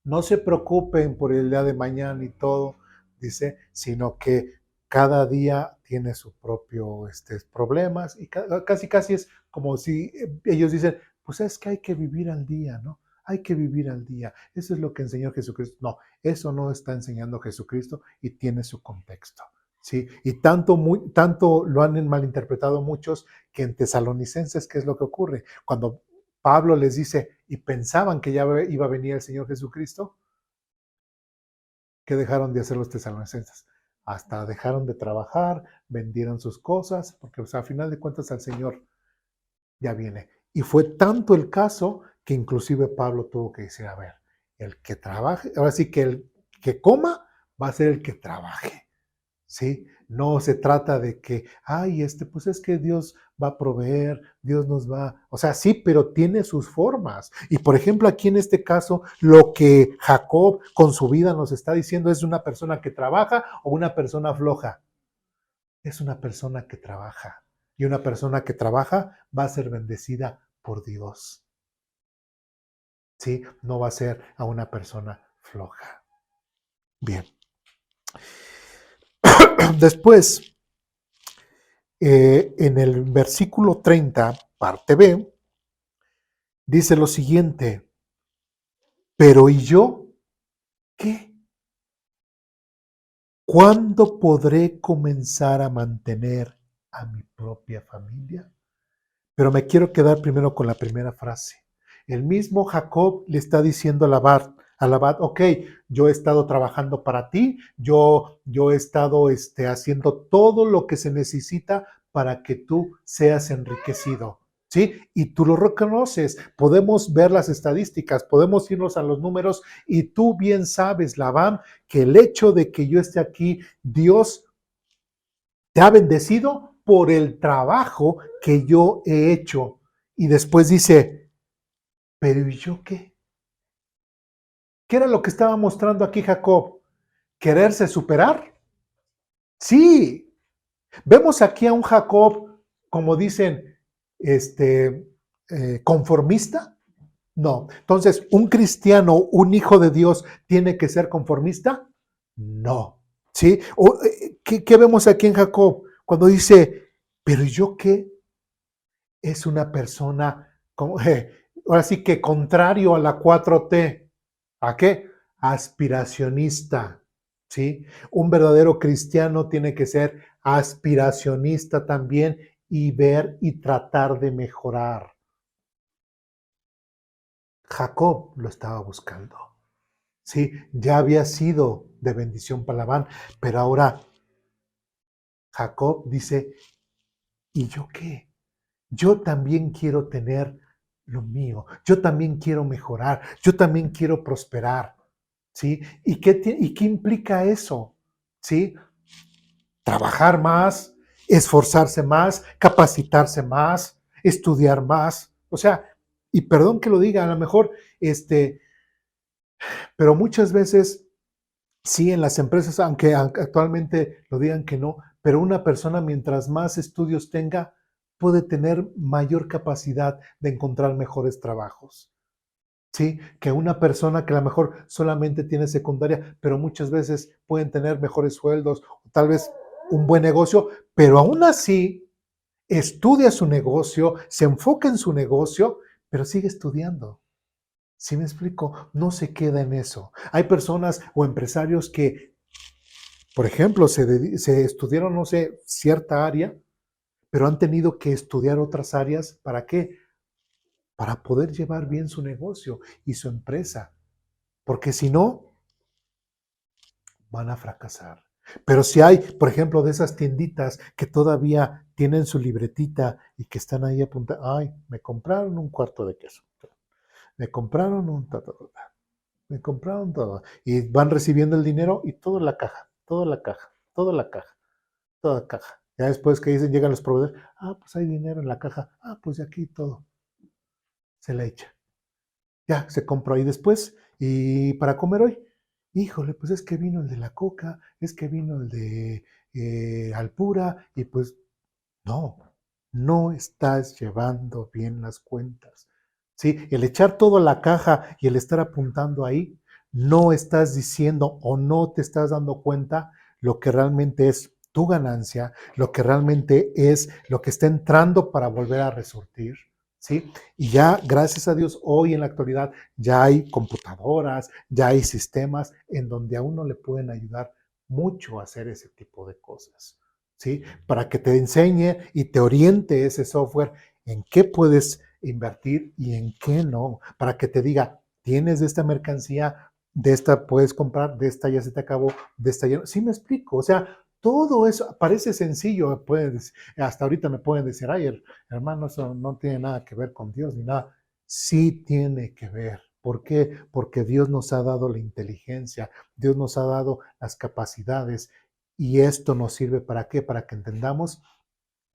no se preocupen por el día de mañana y todo, dice, sino que cada día tiene su propio problemas y casi casi es como si ellos dicen, pues es que hay que vivir al día, ¿no? Hay que vivir al día. Eso es lo que enseñó Jesucristo. No, eso no está enseñando Jesucristo y tiene su contexto. ¿Sí? Y tanto lo han malinterpretado muchos que en Tesalonicenses, ¿qué es lo que ocurre? Cuando Pablo les dice, y pensaban que ya iba a venir el Señor Jesucristo, ¿qué dejaron de hacer los tesalonicenses? Hasta dejaron de trabajar, vendieron sus cosas, porque a final de cuentas el Señor ya viene. Y fue tanto el caso que inclusive Pablo tuvo que decir, a ver, el que trabaje, ahora sí que el que coma va a ser el que trabaje. ¿Sí? No se trata de que, pues es que Dios va a proveer, Dios nos va, o sea, sí, pero tiene sus formas. Y por ejemplo, aquí en este caso, lo que Jacob con su vida nos está diciendo es una persona que trabaja o una persona floja. Es una persona que trabaja. Y una persona que trabaja va a ser bendecida por Dios. ¿Sí? No va a ser a una persona floja. Bien. Después, en el versículo 30, parte B, dice lo siguiente, pero ¿y yo qué? ¿Cuándo podré comenzar a mantener a mi propia familia? Pero me quiero quedar primero con la primera frase. El mismo Jacob le está diciendo a Labán, ok, yo he estado trabajando para ti, yo he estado haciendo todo lo que se necesita para que tú seas enriquecido. ¿Sí? Y tú lo reconoces. Podemos ver las estadísticas, podemos irnos a los números y tú bien sabes, Labán, que el hecho de que yo esté aquí, Dios te ha bendecido por el trabajo que yo he hecho. Y después dice, pero ¿y yo qué? ¿Qué era lo que estaba mostrando aquí Jacob? ¿Quererse superar? Sí. Vemos aquí a un Jacob, como dicen, conformista. No. Entonces, ¿un cristiano, un hijo de Dios, tiene que ser conformista? No. ¿Sí? ¿Qué vemos aquí en Jacob? Cuando dice, pero ¿y yo qué? Es una persona, ahora sí que contrario a la 4T. ¿A qué? Aspiracionista. ¿Sí? Un verdadero cristiano tiene que ser aspiracionista también y ver y tratar de mejorar. Jacob lo estaba buscando. Sí, ya había sido de bendición para Labán, pero ahora Jacob dice, ¿y yo qué? Yo también quiero tener lo mío, yo también quiero mejorar, yo también quiero prosperar, ¿sí? ¿Y qué implica eso? ¿Sí? Trabajar más, esforzarse más, capacitarse más, estudiar más. O sea, y perdón que lo diga, a lo mejor, pero muchas veces sí en las empresas, aunque actualmente lo digan que no, pero una persona mientras más estudios tenga, puede tener mayor capacidad de encontrar mejores trabajos. ¿Sí? Que una persona que a lo mejor solamente tiene secundaria, pero muchas veces pueden tener mejores sueldos, o tal vez un buen negocio, pero aún así estudia su negocio, se enfoca en su negocio, pero sigue estudiando. ¿Sí me explico? No se queda en eso. Hay personas o empresarios que, por ejemplo, se estudiaron, no sé, cierta área, pero han tenido que estudiar otras áreas. ¿Para qué? Para poder llevar bien su negocio y su empresa. Porque si no, van a fracasar. Pero si hay, por ejemplo, de esas tienditas que todavía tienen su libretita y que están ahí apuntadas, ay, me compraron un cuarto de queso, me compraron un me compraron todo. Y van recibiendo el dinero y toda la caja, toda la caja, toda la caja, toda la caja. Ya después que dicen, llegan los proveedores, pues hay dinero en la caja, pues de aquí todo, se la echa. Ya, se compró ahí después. Y para comer hoy, híjole, pues es que vino el de la coca, es que vino el de Alpura, y pues no, no estás llevando bien las cuentas. ¿Sí? El echar todo a la caja y el estar apuntando ahí, no estás diciendo o no te estás dando cuenta lo que realmente es tu ganancia, lo que realmente es lo que está entrando para volver a resurtir. ¿Sí? Y ya, gracias a Dios, hoy en la actualidad ya hay computadoras, ya hay sistemas en donde a uno le pueden ayudar mucho a hacer ese tipo de cosas. ¿Sí? Para que te enseñe y te oriente ese software en qué puedes invertir y en qué no, para que te diga, tienes de esta mercancía, de esta puedes comprar, de esta ya se te acabó, de esta ya no. Sí me explico, o sea, todo eso parece sencillo, hasta ahorita me pueden decir, ay, hermano, eso no tiene nada que ver con Dios ni nada. Sí tiene que ver. ¿Por qué? Porque Dios nos ha dado la inteligencia, Dios nos ha dado las capacidades y esto nos sirve para qué? Para que entendamos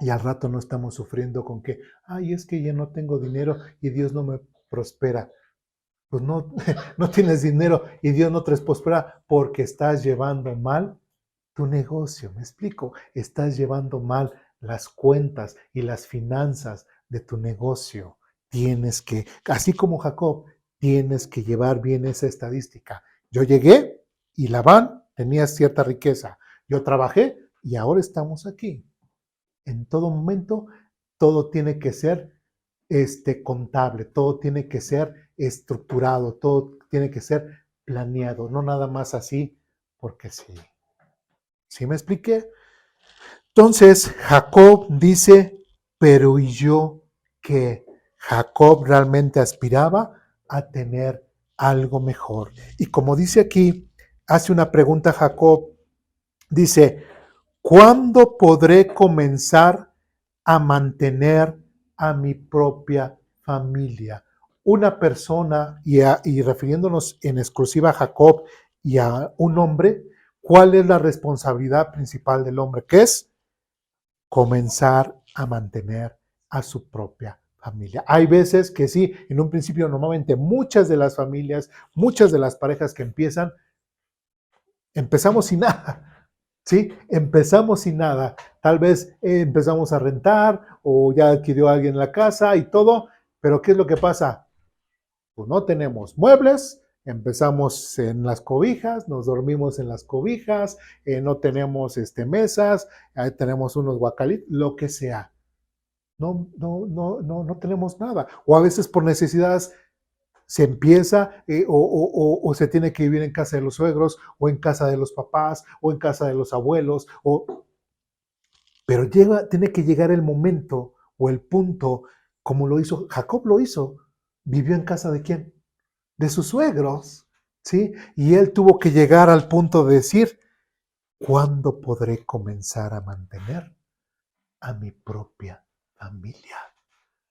y al rato no estamos sufriendo con que, ay, es que ya no tengo dinero y Dios no me prospera. Pues no, no tienes dinero y Dios no te prospera porque estás llevando mal tu negocio. ¿Me explico? Estás llevando mal las cuentas y las finanzas de tu negocio. Tienes que, así como Jacob, tienes que llevar bien esa estadística. Yo llegué y Labán tenía cierta riqueza. Yo trabajé y ahora estamos aquí. En todo momento, todo tiene que ser contable, todo tiene que ser estructurado, todo tiene que ser planeado, no nada más así, porque sí. ¿Sí me expliqué? Entonces, Jacob dice, pero ¿y yo qué? Jacob realmente aspiraba a tener algo mejor. Y como dice aquí, hace una pregunta Jacob, dice, ¿cuándo podré comenzar a mantener a mi propia familia? Una persona, y refiriéndonos en exclusiva a Jacob y a un hombre, ¿cuál es la responsabilidad principal del hombre? ¿Qué es? Comenzar a mantener a su propia familia. Hay veces que sí, en un principio normalmente muchas de las familias, muchas de las parejas que empezamos sin nada, ¿sí? Empezamos sin nada. Tal vez empezamos a rentar o ya adquirió alguien la casa y todo, pero ¿qué es lo que pasa? Pues no tenemos muebles, empezamos en las cobijas, nos dormimos en las cobijas, no tenemos mesas, tenemos unos guacalitos, lo que sea. No tenemos nada. O a veces por necesidades se empieza o se tiene que vivir en casa de los suegros o en casa de los papás o en casa de los abuelos. Pero tiene que llegar el momento o el punto, como lo hizo, Jacob lo hizo, vivió en casa de quién? De sus suegros, ¿sí? Y él tuvo que llegar al punto de decir, ¿cuándo podré comenzar a mantener a mi propia familia?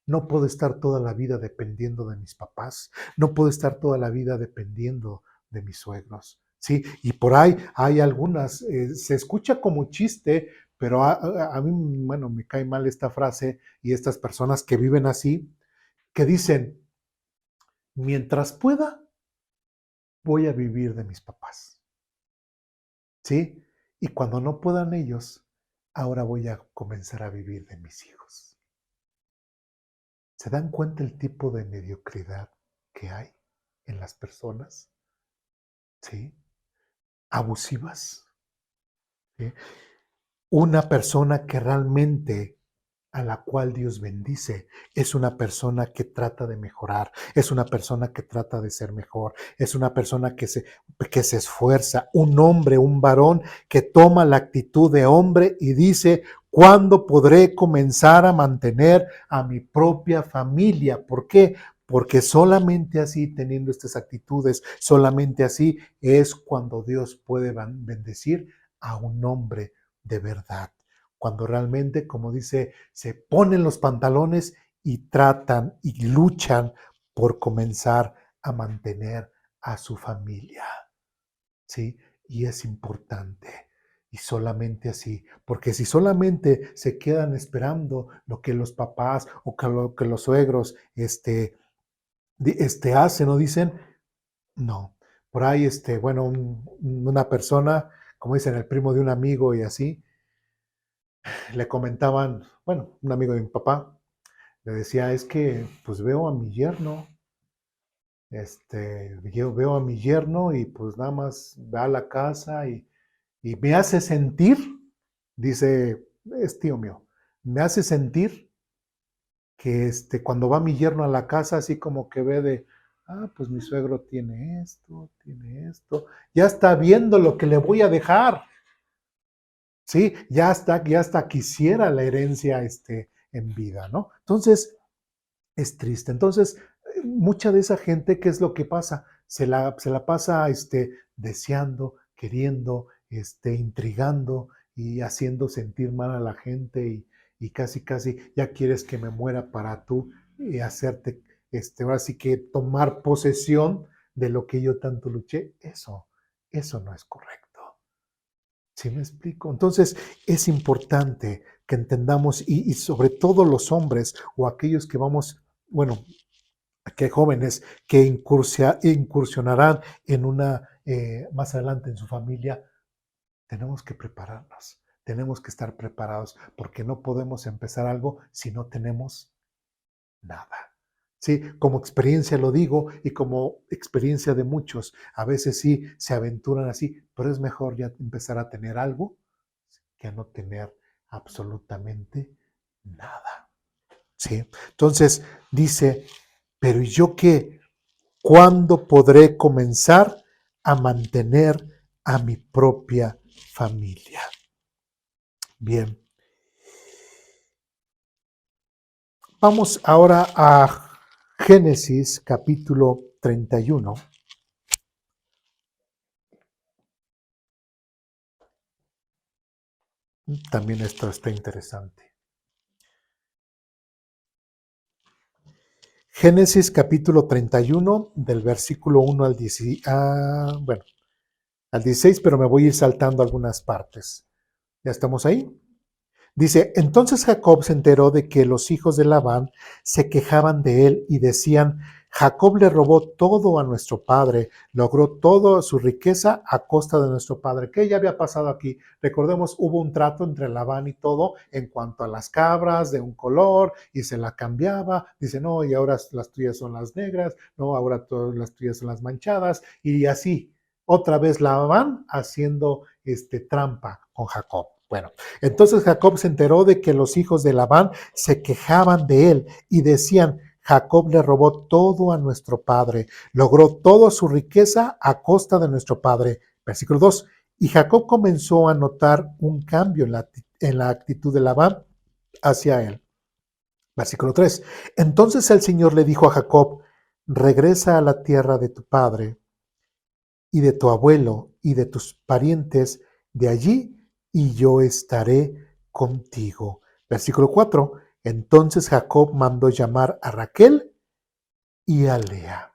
No puedo estar toda la vida dependiendo de mis papás, no puedo estar toda la vida dependiendo de mis suegros, ¿sí? Y por ahí hay algunas, se escucha como chiste, pero a mí, bueno, me cae mal esta frase y estas personas que viven así, que dicen, mientras pueda, voy a vivir de mis papás, ¿sí? Y cuando no puedan ellos, ahora voy a comenzar a vivir de mis hijos. ¿Se dan cuenta el tipo de mediocridad que hay en las personas? ¿Sí? Abusivas. ¿Sí? Una persona que realmente a la cual Dios bendice es una persona que trata de mejorar, es una persona que trata de ser mejor, es una persona que se esfuerza, un hombre, un varón que toma la actitud de hombre y dice, ¿cuándo podré comenzar a mantener a mi propia familia? ¿Por qué? Porque solamente así, teniendo estas actitudes, solamente así es cuando Dios puede bendecir a un hombre de verdad. Cuando realmente, como dice, se ponen los pantalones y tratan y luchan por comenzar a mantener a su familia, ¿sí? Y es importante. Y solamente así, porque si solamente se quedan esperando lo que los papás o que lo que los suegros hacen o dicen, no. Por ahí, bueno, una persona, como dicen, el primo de un amigo y así, le comentaban, bueno, un amigo de mi papá, le decía, es que pues veo a mi yerno, yo veo a mi yerno y pues nada más va a la casa y me hace sentir, dice, es tío mío, me hace sentir que cuando va mi yerno a la casa, así como que ve de, pues mi suegro tiene esto, ya está viendo lo que le voy a dejar. Sí, ya hasta quisiera la herencia en vida, ¿no? Entonces, es triste. Entonces, mucha de esa gente, ¿qué es lo que pasa? Se la pasa deseando, queriendo, intrigando y haciendo sentir mal a la gente y casi, casi ya quieres que me muera para tú y hacerte, ahora sí que tomar posesión de lo que yo tanto luché. Eso no es correcto. ¿Sí me explico? Entonces es importante que entendamos y sobre todo los hombres o aquellos que vamos, bueno, que jóvenes que incursionarán en más adelante en su familia, tenemos que prepararnos, tenemos que estar preparados porque no podemos empezar algo si no tenemos nada. Sí, como experiencia lo digo y como experiencia de muchos, a veces sí se aventuran así, pero es mejor ya empezar a tener algo que a no tener absolutamente nada. ¿Sí? Entonces dice, pero ¿y yo qué? ¿Cuándo podré comenzar a mantener a mi propia familia? Bien, vamos ahora a Génesis capítulo 31. También esto está interesante. Génesis capítulo 31 del versículo 1 al 16, al 16, pero me voy a ir saltando algunas partes. ¿Ya estamos ahí? Dice, entonces Jacob se enteró de que los hijos de Labán se quejaban de él y decían, Jacob le robó todo a nuestro padre, logró toda su riqueza a costa de nuestro padre. ¿Qué ya había pasado aquí? Recordemos, hubo un trato entre Labán y todo en cuanto a las cabras de un color y se la cambiaba. Dice, no, y ahora las tuyas son las negras, no, ahora todas las tuyas son las manchadas y así. Otra vez Labán haciendo trampa con Jacob. Bueno, entonces Jacob se enteró de que los hijos de Labán se quejaban de él y decían, Jacob le robó todo a nuestro padre, logró toda su riqueza a costa de nuestro padre. Versículo 2. Y Jacob comenzó a notar un cambio en la actitud de Labán hacia él. Versículo 3. Entonces el Señor le dijo a Jacob, regresa a la tierra de tu padre y de tu abuelo y de tus parientes de allí, y yo estaré contigo. Versículo 4. Entonces Jacob mandó llamar a Raquel y a Lea.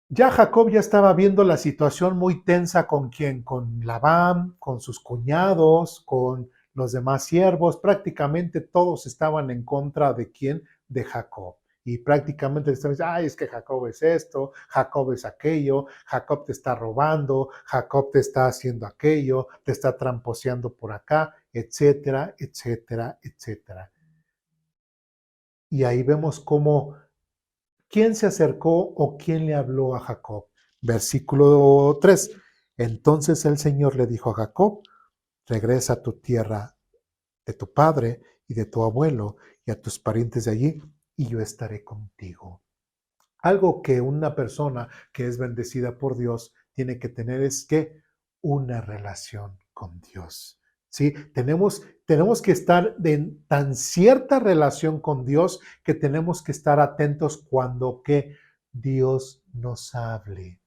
Ya Jacob ya estaba viendo la situación muy tensa con quién, con Labán, con sus cuñados, con los demás siervos, prácticamente todos estaban en contra de quién, de Jacob. Y prácticamente estaban diciendo, ay, es que Jacob es esto, Jacob es aquello, Jacob te está robando, Jacob te está haciendo aquello, te está tramposeando por acá, etcétera, etcétera, etcétera. Y ahí vemos cómo ¿quién se acercó o quién le habló a Jacob? Versículo 3. Entonces el Señor le dijo a Jacob, regresa a tu tierra de tu padre y de tu abuelo y a tus parientes de allí, y yo estaré contigo. Algo que una persona que es bendecida por Dios tiene que tener es que una relación con Dios. ¿Sí? Tenemos que estar en tan cierta relación con Dios que tenemos que estar atentos cuando que Dios nos hable,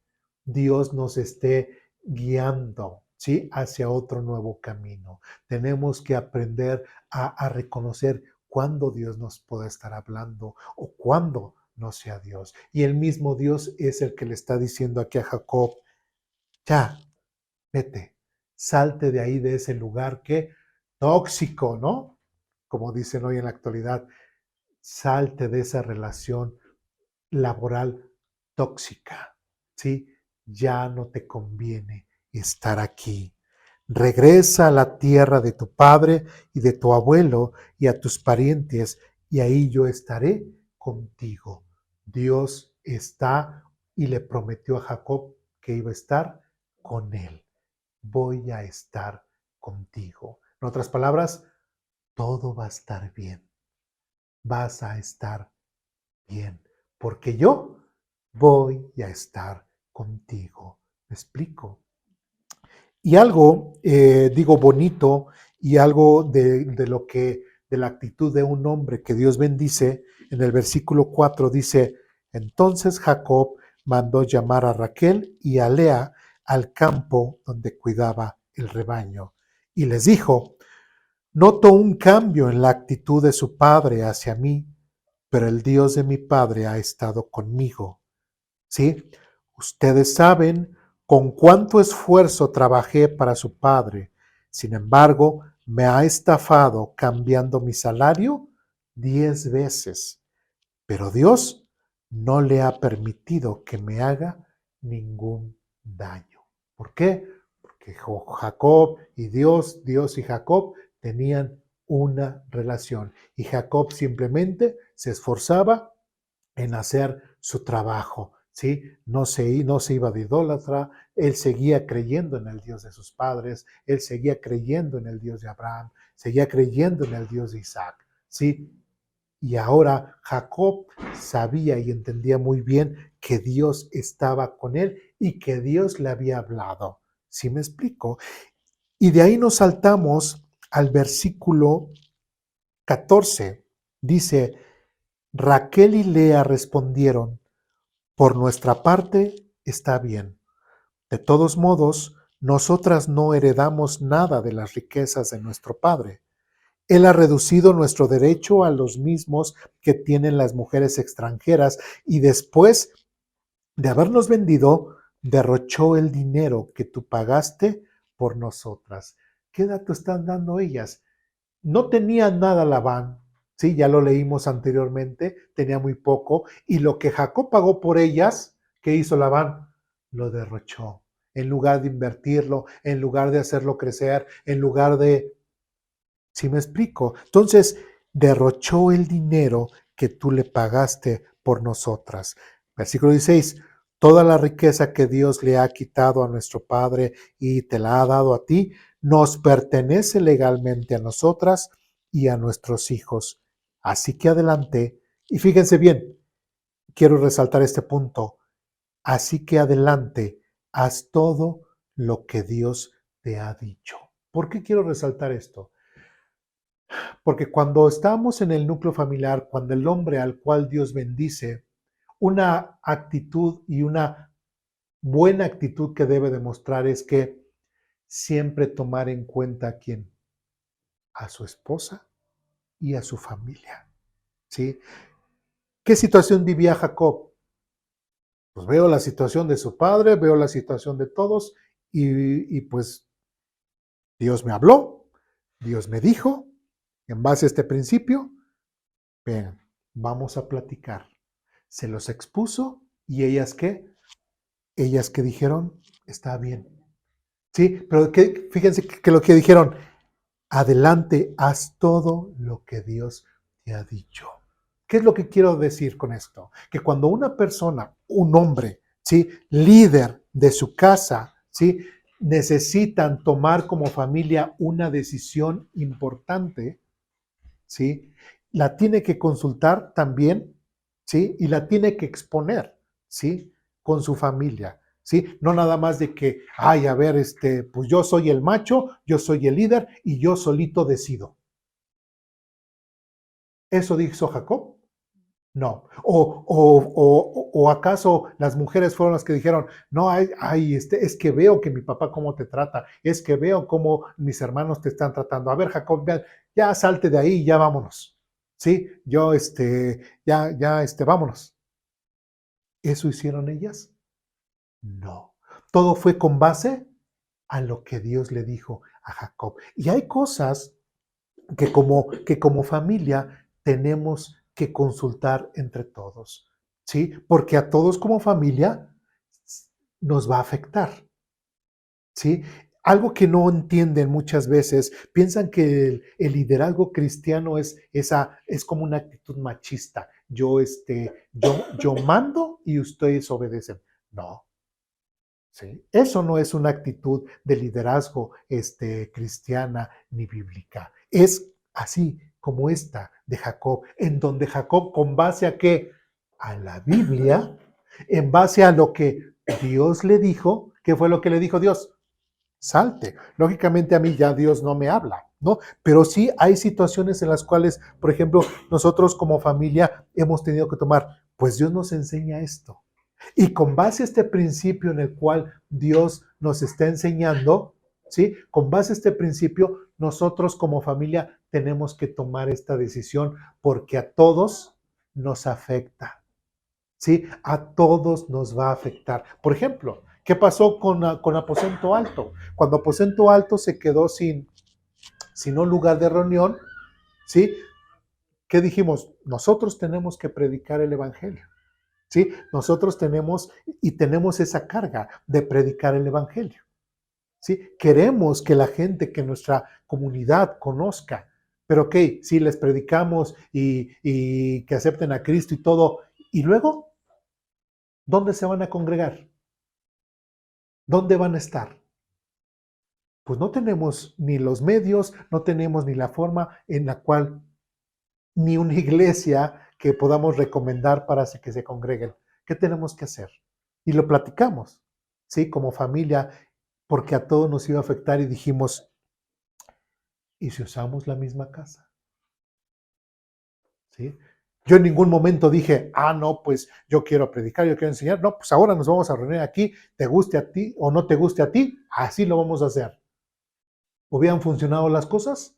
Dios nos esté guiando, ¿sí? Hacia otro nuevo camino. Tenemos que aprender a reconocer cuándo Dios nos puede estar hablando o cuándo no sea Dios. Y el mismo Dios es el que le está diciendo aquí a Jacob, ya, vete, salte de ahí, de ese lugar que tóxico, ¿no? Como dicen hoy en la actualidad, salte de esa relación laboral tóxica, ¿sí? Ya no te conviene estar aquí. Regresa a la tierra de tu padre y de tu abuelo y a tus parientes, y ahí yo estaré contigo. Dios está y le prometió a Jacob que iba a estar con él. Voy a estar contigo. En otras palabras, todo va a estar bien. Vas a estar bien, porque yo voy a estar contigo. ¿Me explico? Y algo, digo, bonito y algo de lo que, de la actitud de un hombre que Dios bendice, en el versículo 4 dice, entonces Jacob mandó llamar a Raquel y a Lea al campo donde cuidaba el rebaño y les dijo, noto un cambio en la actitud de su padre hacia mí, pero el Dios de mi padre ha estado conmigo. ¿Sí? Ustedes saben con cuánto esfuerzo trabajé para su padre. Sin embargo, me ha estafado cambiando mi salario 10 veces. Pero Dios no le ha permitido que me haga ningún daño. ¿Por qué? Porque Jacob y Dios y Jacob tenían una relación. Y Jacob simplemente se esforzaba en hacer su trabajo, ¿sí? No se iba de idólatra, él seguía creyendo en el Dios de sus padres, él seguía creyendo en el Dios de Abraham, seguía creyendo en el Dios de Isaac, ¿sí? Y ahora Jacob sabía y entendía muy bien que Dios estaba con él y que Dios le había hablado. ¿Sí me explico? Y de ahí nos saltamos al versículo 14. Dice, Raquel y Lea respondieron, por nuestra parte está bien. De todos modos, nosotras no heredamos nada de las riquezas de nuestro padre. Él ha reducido nuestro derecho a los mismos que tienen las mujeres extranjeras y después de habernos vendido, derrochó el dinero que tú pagaste por nosotras. ¿Qué dato están dando ellas? No tenía nada Labán, sí, ya lo leímos anteriormente, tenía muy poco, y lo que Jacob pagó por ellas, ¿qué hizo Labán? Lo derrochó. En lugar de invertirlo, en lugar de hacerlo crecer, en lugar de... ¿Sí me explico? Entonces, derrochó el dinero que tú le pagaste por nosotras. Versículo 16. Toda la riqueza que Dios le ha quitado a nuestro Padre y te la ha dado a ti, nos pertenece legalmente a nosotras y a nuestros hijos. Así que adelante, y fíjense bien, quiero resaltar este punto. Así que adelante, haz todo lo que Dios te ha dicho. ¿Por qué quiero resaltar esto? Porque cuando estamos en el núcleo familiar, cuando el hombre al cual Dios bendice, una actitud y una buena actitud que debe demostrar es que siempre tomar en cuenta a quién, a su esposa y a su familia, ¿sí? ¿Qué situación vivía Jacob? Pues veo la situación de su padre, veo la situación de todos y pues Dios me habló, Dios me dijo, en base a este principio, ven, vamos a platicar. Se los expuso y ellas qué? Ellas que dijeron, está bien. Sí, pero fíjense que lo que dijeron, adelante, haz todo lo que Dios te ha dicho. ¿Qué es lo que quiero decir con esto? Que cuando una persona, un hombre, ¿sí? Líder de su casa, ¿sí? Necesitan tomar como familia una decisión importante, ¿sí? La tiene que consultar también, ¿sí? Y la tiene que exponer, ¿sí? Con su familia, ¿sí? No nada más de que, ay, a ver, pues yo soy el macho, yo soy el líder y yo solito decido. ¿Eso dijo Jacob? No. O acaso las mujeres fueron las que dijeron, no, es que veo que mi papá cómo te trata, es que veo cómo mis hermanos te están tratando. A ver, Jacob, ya salte de ahí, ya vámonos. Sí, yo, vámonos. ¿Eso hicieron ellas? No. Todo fue con base a lo que Dios le dijo a Jacob. Y hay cosas que como familia tenemos que consultar entre todos, ¿sí? Porque a todos como familia nos va a afectar, ¿sí? Algo que no entienden muchas veces, piensan que el liderazgo cristiano es como una actitud machista. Yo mando y ustedes obedecen. No, ¿sí? Eso no es una actitud de liderazgo cristiana ni bíblica. Es así como esta de Jacob, en donde Jacob, ¿con base a qué? A la Biblia, en base a lo que Dios le dijo. ¿Qué fue lo que le dijo Dios? Salte. Lógicamente a mí ya Dios no me habla, ¿no? Pero sí hay situaciones en las cuales, por ejemplo, nosotros como familia hemos tenido que tomar, pues Dios nos enseña esto. Y con base a este principio en el cual Dios nos está enseñando, ¿sí? Con base a este principio, nosotros como familia tenemos que tomar esta decisión porque a todos nos afecta, ¿sí? A todos nos va a afectar. Por ejemplo, ¿qué pasó con Aposento Alto? Cuando Aposento Alto se quedó sin un lugar de reunión, ¿sí? ¿Qué dijimos? Nosotros tenemos que predicar el Evangelio. ¿Sí? Nosotros tenemos esa carga de predicar el Evangelio. ¿Sí? Queremos que la gente, que nuestra comunidad conozca, pero ok, si les predicamos y que acepten a Cristo y todo, y luego ¿Dónde se van a congregar? ¿Dónde van a estar? Pues no tenemos ni los medios, no tenemos ni la forma en la cual, ni una iglesia que podamos recomendar para que se congreguen. ¿Qué tenemos que hacer? Y lo platicamos, ¿sí? Como familia, porque a todos nos iba a afectar y dijimos, ¿y si usamos la misma casa? ¿Sí? Yo en ningún momento dije, no, pues yo quiero predicar, yo quiero enseñar. No, pues ahora nos vamos a reunir aquí, te guste a ti o no te guste a ti, así lo vamos a hacer. ¿Hubieran funcionado las cosas?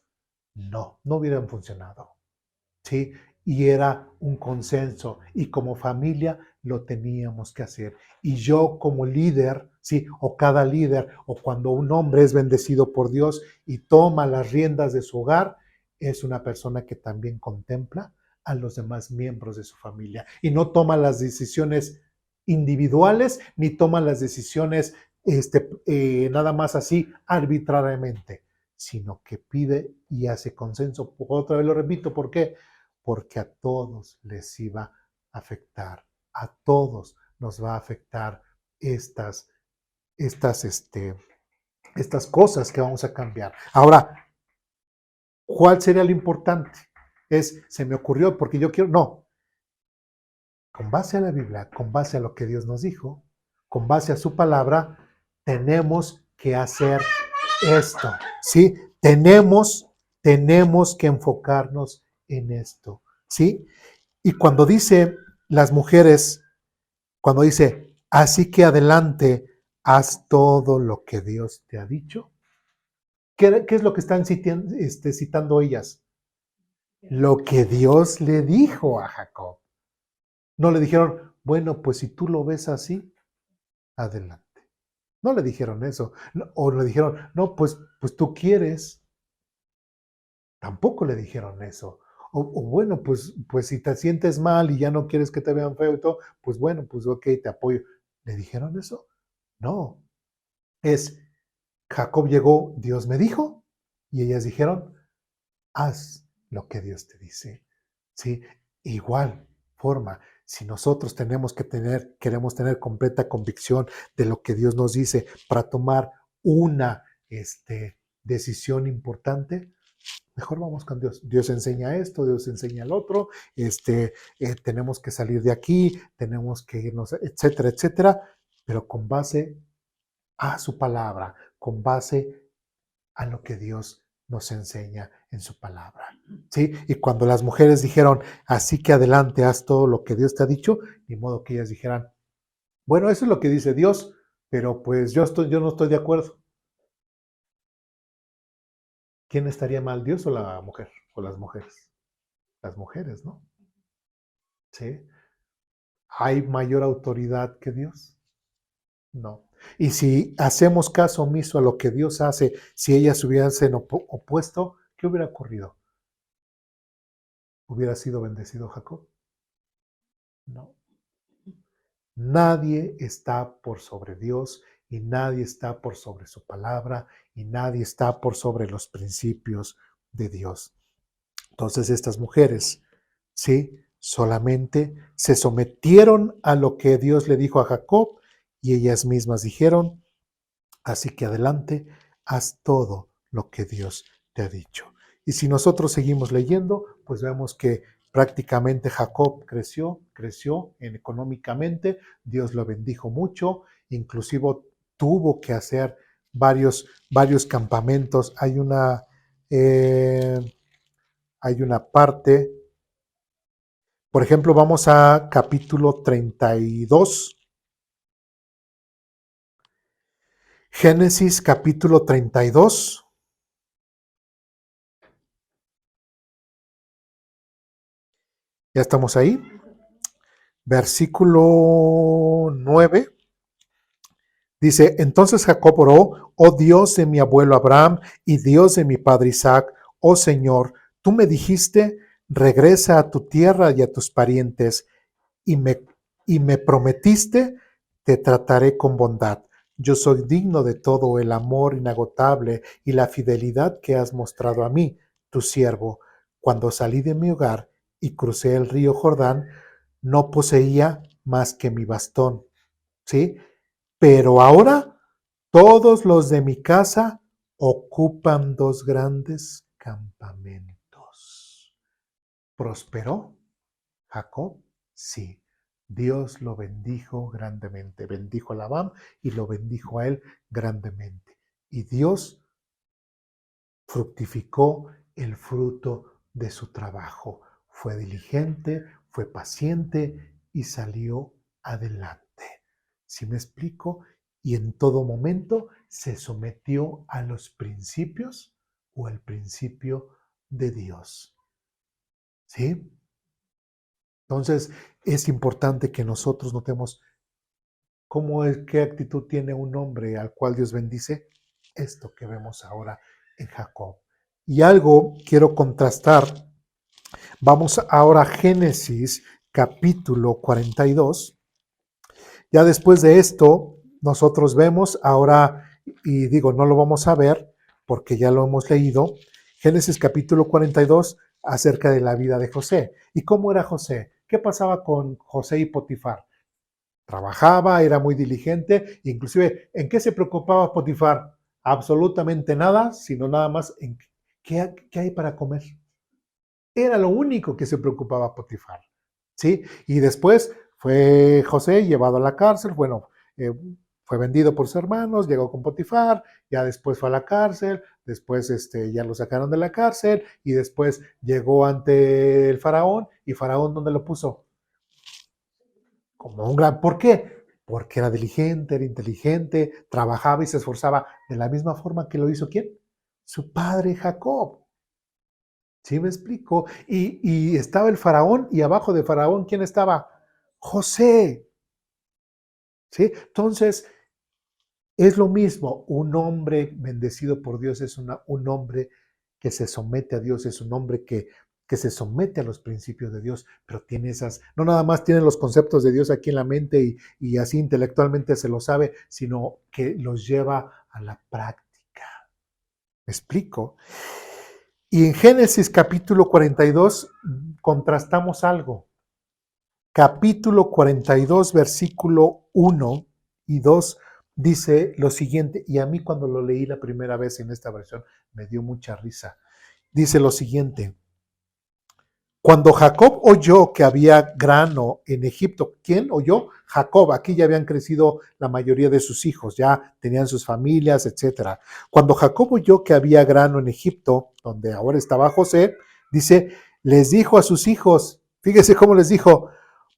No, no hubieran funcionado. ¿Sí? Y era un consenso y como familia lo teníamos que hacer. Y yo como líder, ¿sí? O cada líder, o cuando un hombre es bendecido por Dios y toma las riendas de su hogar, es una persona que también contempla a los demás miembros de su familia y no toma las decisiones individuales ni toma las decisiones nada más así arbitrariamente, sino que pide y hace consenso. Otra vez lo repito, ¿por qué? Porque a todos les iba a afectar, a todos nos va a afectar estas, estas, este, estas cosas que vamos a cambiar. Ahora, ¿cuál sería lo importante? Se me ocurrió porque yo quiero, no, con base a la Biblia, con base a lo que Dios nos dijo, con base a su palabra, tenemos que hacer esto, ¿sí? Tenemos que enfocarnos en esto, ¿sí? Y cuando dice las mujeres, cuando dice, así que adelante, haz todo lo que Dios te ha dicho, ¿qué es lo que están citando ellas? Lo que Dios le dijo a Jacob. No le dijeron, bueno, pues si tú lo ves así, adelante. No le dijeron eso. O le dijeron, no, pues tú quieres. Tampoco le dijeron eso. O bueno, pues si te sientes mal y ya no quieres que te vean feo y todo, pues bueno, pues ok, te apoyo. ¿Le dijeron eso? No. Jacob llegó, Dios me dijo, y ellas dijeron, haz lo que Dios te dice. ¿Sí? Igual forma, si nosotros queremos tener completa convicción de lo que Dios nos dice para tomar una decisión importante, mejor vamos con Dios. Dios enseña esto, Dios enseña el otro, tenemos que salir de aquí, tenemos que irnos, etcétera, etcétera, pero con base a su palabra, con base a lo que Dios nos enseña en su palabra. ¿Sí? Y cuando las mujeres dijeron, así que adelante, haz todo lo que Dios te ha dicho, ni modo que ellas dijeran, bueno, eso es lo que dice Dios, pero pues yo no estoy de acuerdo. ¿Quién estaría mal, Dios o la mujer? O las mujeres. Las mujeres, ¿no? ¿Sí? ¿Hay mayor autoridad que Dios? No. Y si hacemos caso omiso a lo que Dios hace, si ellas se hubiesen opuesto, ¿qué hubiera ocurrido? ¿Hubiera sido bendecido Jacob? No. Nadie está por sobre Dios y nadie está por sobre su palabra y nadie está por sobre los principios de Dios. Entonces estas mujeres, ¿sí? Solamente se sometieron a lo que Dios le dijo a Jacob y ellas mismas dijeron, así que adelante, haz todo lo que Dios te ha dicho. Y si nosotros seguimos leyendo, pues vemos que prácticamente Jacob creció económicamente, Dios lo bendijo mucho, inclusive tuvo que hacer varios campamentos. Hay una parte, por ejemplo, vamos a capítulo 32. Génesis capítulo 32. Ya estamos ahí. Versículo 9. Dice, entonces Jacob oró, oh Dios de mi abuelo Abraham y Dios de mi padre Isaac, oh Señor, tú me dijiste, regresa a tu tierra y a tus parientes, y me prometiste, te trataré con bondad. Yo soy digno de todo el amor inagotable y la fidelidad que has mostrado a mí, tu siervo, cuando salí de mi hogar y crucé el río Jordán, no poseía más que mi bastón, ¿sí? Pero ahora todos los de mi casa ocupan 2 grandes campamentos. ¿Prosperó Jacob? Sí. Dios lo bendijo grandemente. Bendijo a Labán y lo bendijo a él grandemente. Y Dios fructificó el fruto de su trabajo. Fue diligente, fue paciente y salió adelante. ¿Sí me explico? Y en todo momento se sometió a los principios o al principio de Dios. ¿Sí? Entonces es importante que nosotros notemos cómo es, qué actitud tiene un hombre al cual Dios bendice. Esto que vemos ahora en Jacob. Y algo quiero contrastar. Vamos ahora a Génesis capítulo 42. Ya después de esto, nosotros vemos ahora, y digo, no lo vamos a ver porque ya lo hemos leído, Génesis capítulo 42 acerca de la vida de José. ¿Y cómo era José? ¿Qué pasaba con José y Potifar? Trabajaba, era muy diligente, inclusive, ¿en qué se preocupaba Potifar? Absolutamente nada, sino nada más en qué hay para comer. Era lo único que se preocupaba Potifar, ¿sí? Y después fue José llevado a la cárcel, bueno, fue vendido por sus hermanos, llegó con Potifar, ya después fue a la cárcel, después ya lo sacaron de la cárcel y después llegó ante el faraón y faraón ¿dónde lo puso? Como un gran... ¿Por qué? Porque era diligente, era inteligente, trabajaba y se esforzaba de la misma forma que lo hizo ¿quién? Su padre Jacob. ¿Sí me explico? Y estaba el faraón y abajo de faraón, ¿quién estaba? José. ¿Sí? Entonces, es lo mismo. Un hombre bendecido por Dios es un hombre que se somete a Dios, es un hombre que se somete a los principios de Dios, pero tiene esas, no nada más tiene los conceptos de Dios aquí en la mente y así intelectualmente se lo sabe, sino que los lleva a la práctica. ¿Me explico? Y en Génesis capítulo 42 contrastamos algo. Capítulo 42, versículo 1 y 2 dice lo siguiente, y a mí cuando lo leí la primera vez en esta versión me dio mucha risa. Dice lo siguiente: cuando Jacob oyó que había grano en Egipto, ¿quién oyó? Jacob. Aquí ya habían crecido la mayoría de sus hijos, ya tenían sus familias, etc. Cuando Jacob oyó que había grano en Egipto, donde ahora estaba José, dice, les dijo a sus hijos, fíjese cómo les dijo,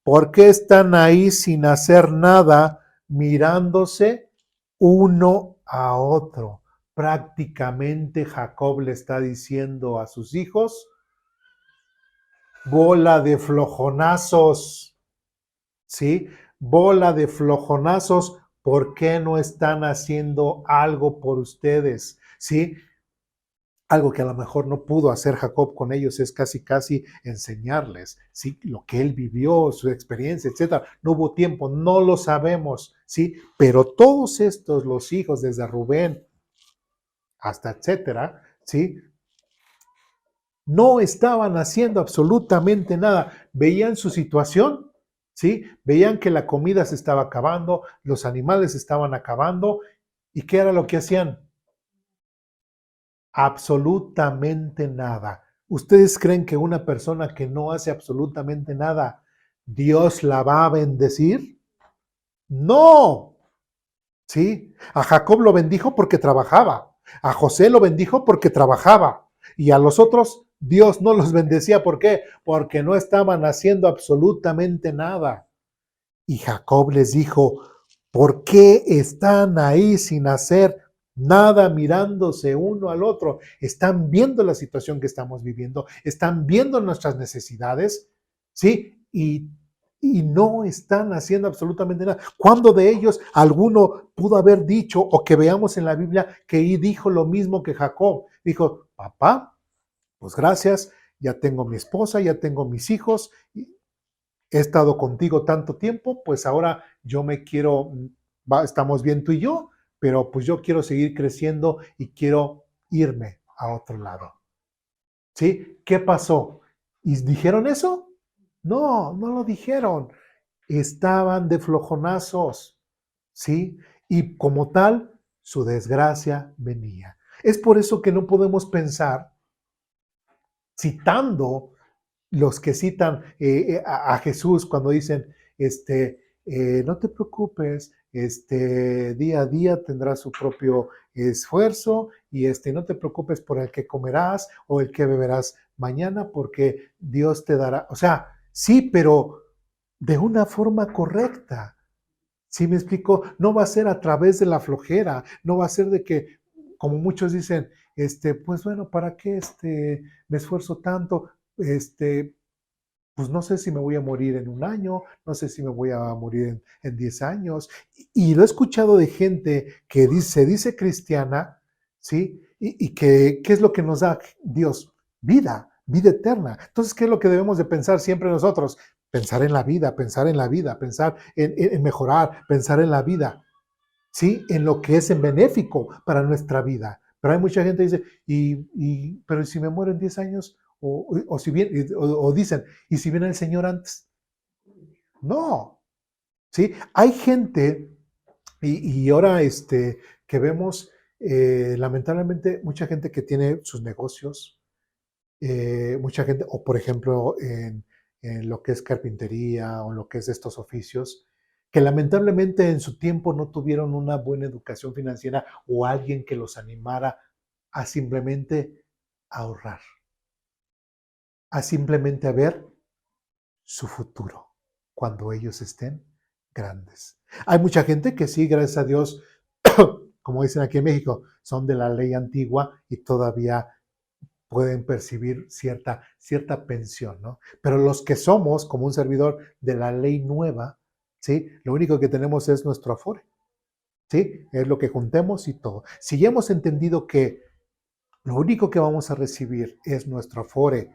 ¿por qué están ahí sin hacer nada, mirándose uno a otro? Prácticamente Jacob le está diciendo a sus hijos, bola de flojonazos, ¿sí? Bola de flojonazos, ¿por qué no están haciendo algo por ustedes? ¿Sí? Algo que a lo mejor no pudo hacer Jacob con ellos es casi enseñarles, ¿sí? Lo que él vivió, su experiencia, etcétera. No hubo tiempo, no lo sabemos, ¿sí? Pero todos estos, los hijos, desde Rubén hasta etcétera, ¿sí? No estaban haciendo absolutamente nada. Veían su situación, ¿sí? Veían que la comida se estaba acabando, los animales se estaban acabando. ¿Y qué era lo que hacían? Absolutamente nada. ¿Ustedes creen que una persona que no hace absolutamente nada, Dios la va a bendecir? No. ¿Sí? A Jacob lo bendijo porque trabajaba. A José lo bendijo porque trabajaba. Y a los otros, Dios no los bendecía. ¿Por qué? Porque no estaban haciendo absolutamente nada. Y Jacob les dijo, ¿por qué están ahí sin hacer nada mirándose uno al otro? Están viendo la situación que estamos viviendo, están viendo nuestras necesidades, ¿sí? Y no están haciendo absolutamente nada. ¿Cuándo de ellos alguno pudo haber dicho o que veamos en la Biblia que dijo lo mismo que Jacob? Dijo, papá, pues gracias, ya tengo mi esposa, ya tengo mis hijos, he estado contigo tanto tiempo, pues ahora yo me quiero, estamos bien tú y yo, pero pues yo quiero seguir creciendo y quiero irme a otro lado. ¿Sí? ¿Qué pasó? ¿Y dijeron eso? No, no lo dijeron. Estaban de flojonazos, ¿sí? Y como tal, su desgracia venía. Es por eso que no podemos pensar, citando los que citan a Jesús cuando dicen, no te preocupes, día a día tendrá su propio esfuerzo y no te preocupes por el que comerás o el que beberás mañana porque Dios te dará, o sea, sí, pero de una forma correcta. ¿Sí me explico? No va a ser a través de la flojera, no va a ser de que, como muchos dicen, pues bueno, ¿para qué me esfuerzo tanto? Este, pues no sé si me voy a morir en un año, no sé si me voy a morir en 10 años. Y lo he escuchado de gente que dice cristiana, ¿sí? Y que, ¿qué es lo que nos da Dios? Vida, vida eterna. Entonces, ¿qué es lo que debemos de pensar siempre nosotros? Pensar en la vida, pensar en la vida, pensar en mejorar, pensar en la vida, ¿sí? En lo que es en benéfico para nuestra vida. Pero hay mucha gente que dice, pero si me muero en 10 años, o si bien, o dicen, ¿y si viene el Señor antes? No, ¿sí? Hay gente, y ahora que vemos, lamentablemente, mucha gente que tiene sus negocios, mucha gente, o por ejemplo, en lo que es carpintería o lo que es estos oficios, que lamentablemente en su tiempo no tuvieron una buena educación financiera o alguien que los animara a simplemente ahorrar, a simplemente a ver su futuro cuando ellos estén grandes. Hay mucha gente que sí, gracias a Dios, como dicen aquí en México, son de la ley antigua y todavía pueden percibir cierta pensión, ¿no? Pero los que somos, como un servidor de la ley nueva, ¿sí? Lo único que tenemos es nuestro afore, ¿sí? Es lo que juntemos y todo. Si ya hemos entendido que lo único que vamos a recibir es nuestro afore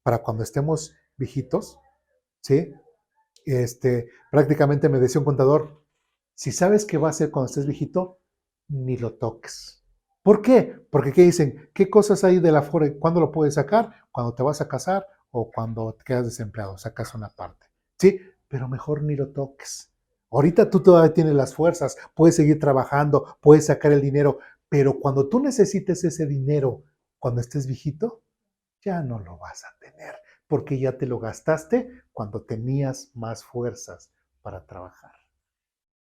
para cuando estemos viejitos, ¿sí? Prácticamente me decía un contador, si sabes qué va a ser cuando estés viejito, ni lo toques. ¿Por qué? Porque ¿qué dicen? ¿Qué cosas hay del Afore? ¿Cuándo lo puedes sacar? Cuando te vas a casar o cuando te quedas desempleado, sacas una parte. Sí, pero mejor ni lo toques. Ahorita tú todavía tienes las fuerzas, puedes seguir trabajando, puedes sacar el dinero, pero cuando tú necesites ese dinero, cuando estés viejito, ya no lo vas a tener, porque ya te lo gastaste cuando tenías más fuerzas para trabajar.